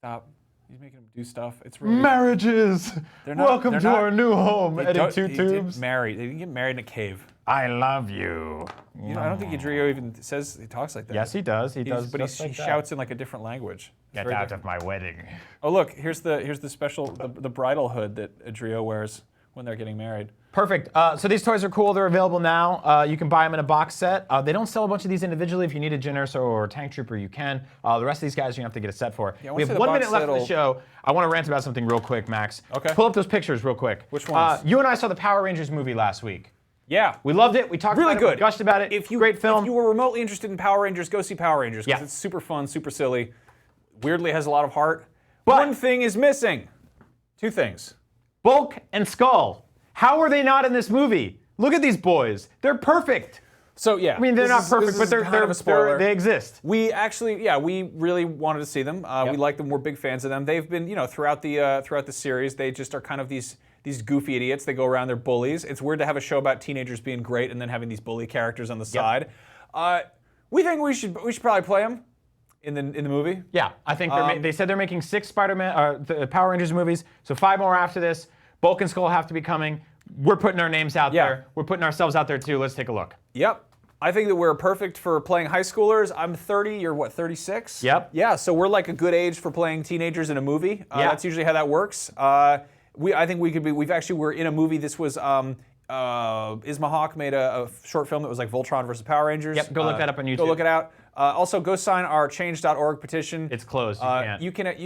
Stop. He's making them do stuff. It's really marriages. Welcome to our new home, They Eddie don't- 2 They Tubes. didn't marry. They didn't get married in a cave. I love you. You know, I don't think Adrio even says he talks like that. Yes, he does. He does. But just he like that. shouts in like a different language. It's Get very out different. of my wedding. Oh look, here's the special the bridal hood that Adrio wears when they're getting married. Perfect. So these toys are cool. They're available now. You can buy them in a box set. They don't sell a bunch of these individually. If you need a Jyn Erso or a Tank Trooper, you can. The rest of these guys, you have to get a set for. Yeah, I wanna we say have the 1 box minute left of the set'll- show. I want to rant about something real quick, Max. Okay. Pull up those pictures real quick. Which ones? You and I saw the Power Rangers movie last week. Yeah. We loved it. We talked Really about it. good. We gushed about it. Great film. If you were remotely interested in Power Rangers, go see Power Rangers because Yeah. it's super fun, super silly. Weirdly has a lot of heart. But- one thing is missing. 2 things. Bulk and Skull. How are they not in this movie? Look at these boys. They're perfect. So yeah, I mean, they're not perfect, but they're kind of a spoiler. they exist. We actually, we really wanted to see them. We like them. We're big fans of them. They've been, throughout the series, they just are kind of these goofy idiots. They go around, they're bullies. It's weird to have a show about teenagers being great and then having these bully characters on the side. We think we should probably play them in the movie. Yeah, I think they said they're making 6 Spider-Man, the Power Rangers movies, so 5 more after this. Bulk and Skull have to be coming. We're putting our names out there. We're putting ourselves out there too. Let's take a look. Yep. I think that we're perfect for playing high schoolers. I'm 30, you're what, 36? Yep. Yeah, so we're like a good age for playing teenagers in a movie. That's usually how that works. I think we could be, we're in a movie. This was, Isma Hawke made a short film that was like Voltron versus Power Rangers. Yep, go look that up on YouTube. Go look it out. Also, go sign our change.org petition. It's closed, you can't.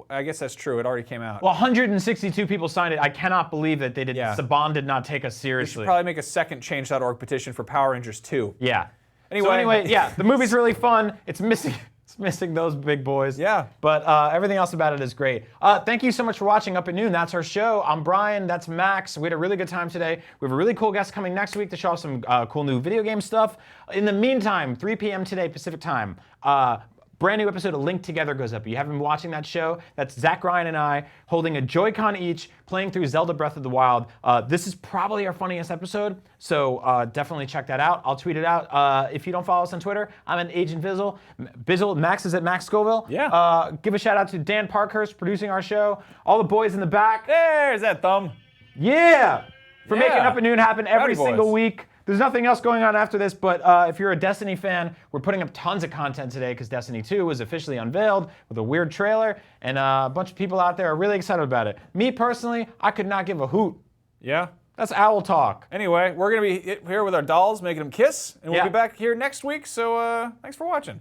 I guess that's true, it already came out. Well, 162 people signed it. I cannot believe that they did. Saban did not take us We seriously. should probably make a second change.org petition for Power Rangers 2. Yeah. Anyway, the movie's really fun. It's missing those big boys. Yeah. But everything else about it is great. Thank you so much for watching Up at Noon. That's our show. I'm Brian. That's Max. We had a really good time today. We have a really cool guest coming next week to show us some cool new video game stuff. In the meantime, 3 p.m. today Pacific time, brand new episode of Linked Together goes up. You haven't been watching that show? That's Zach Ryan and I holding a Joy-Con each, playing through Zelda Breath of the Wild. This is probably our funniest episode, so definitely check that out. I'll tweet it out. If you don't follow us on Twitter, I'm at Agent Bizzle. Max is at Max Scoville. Yeah. Give a shout out to Dan Parkhurst producing our show. All the boys in the back. There's that thumb. Yeah! For making Yeah. Up at Noon happen every Rowdy boys. single week. There's nothing else going on after this, but if you're a Destiny fan, we're putting up tons of content today because Destiny 2 was officially unveiled with a weird trailer, and a bunch of people out there are really excited about it. Me personally, I could not give a hoot. Yeah. That's owl talk. Anyway, we're going to be here with our dolls, making them kiss, and we'll Yeah. be back here next week, so thanks for watching.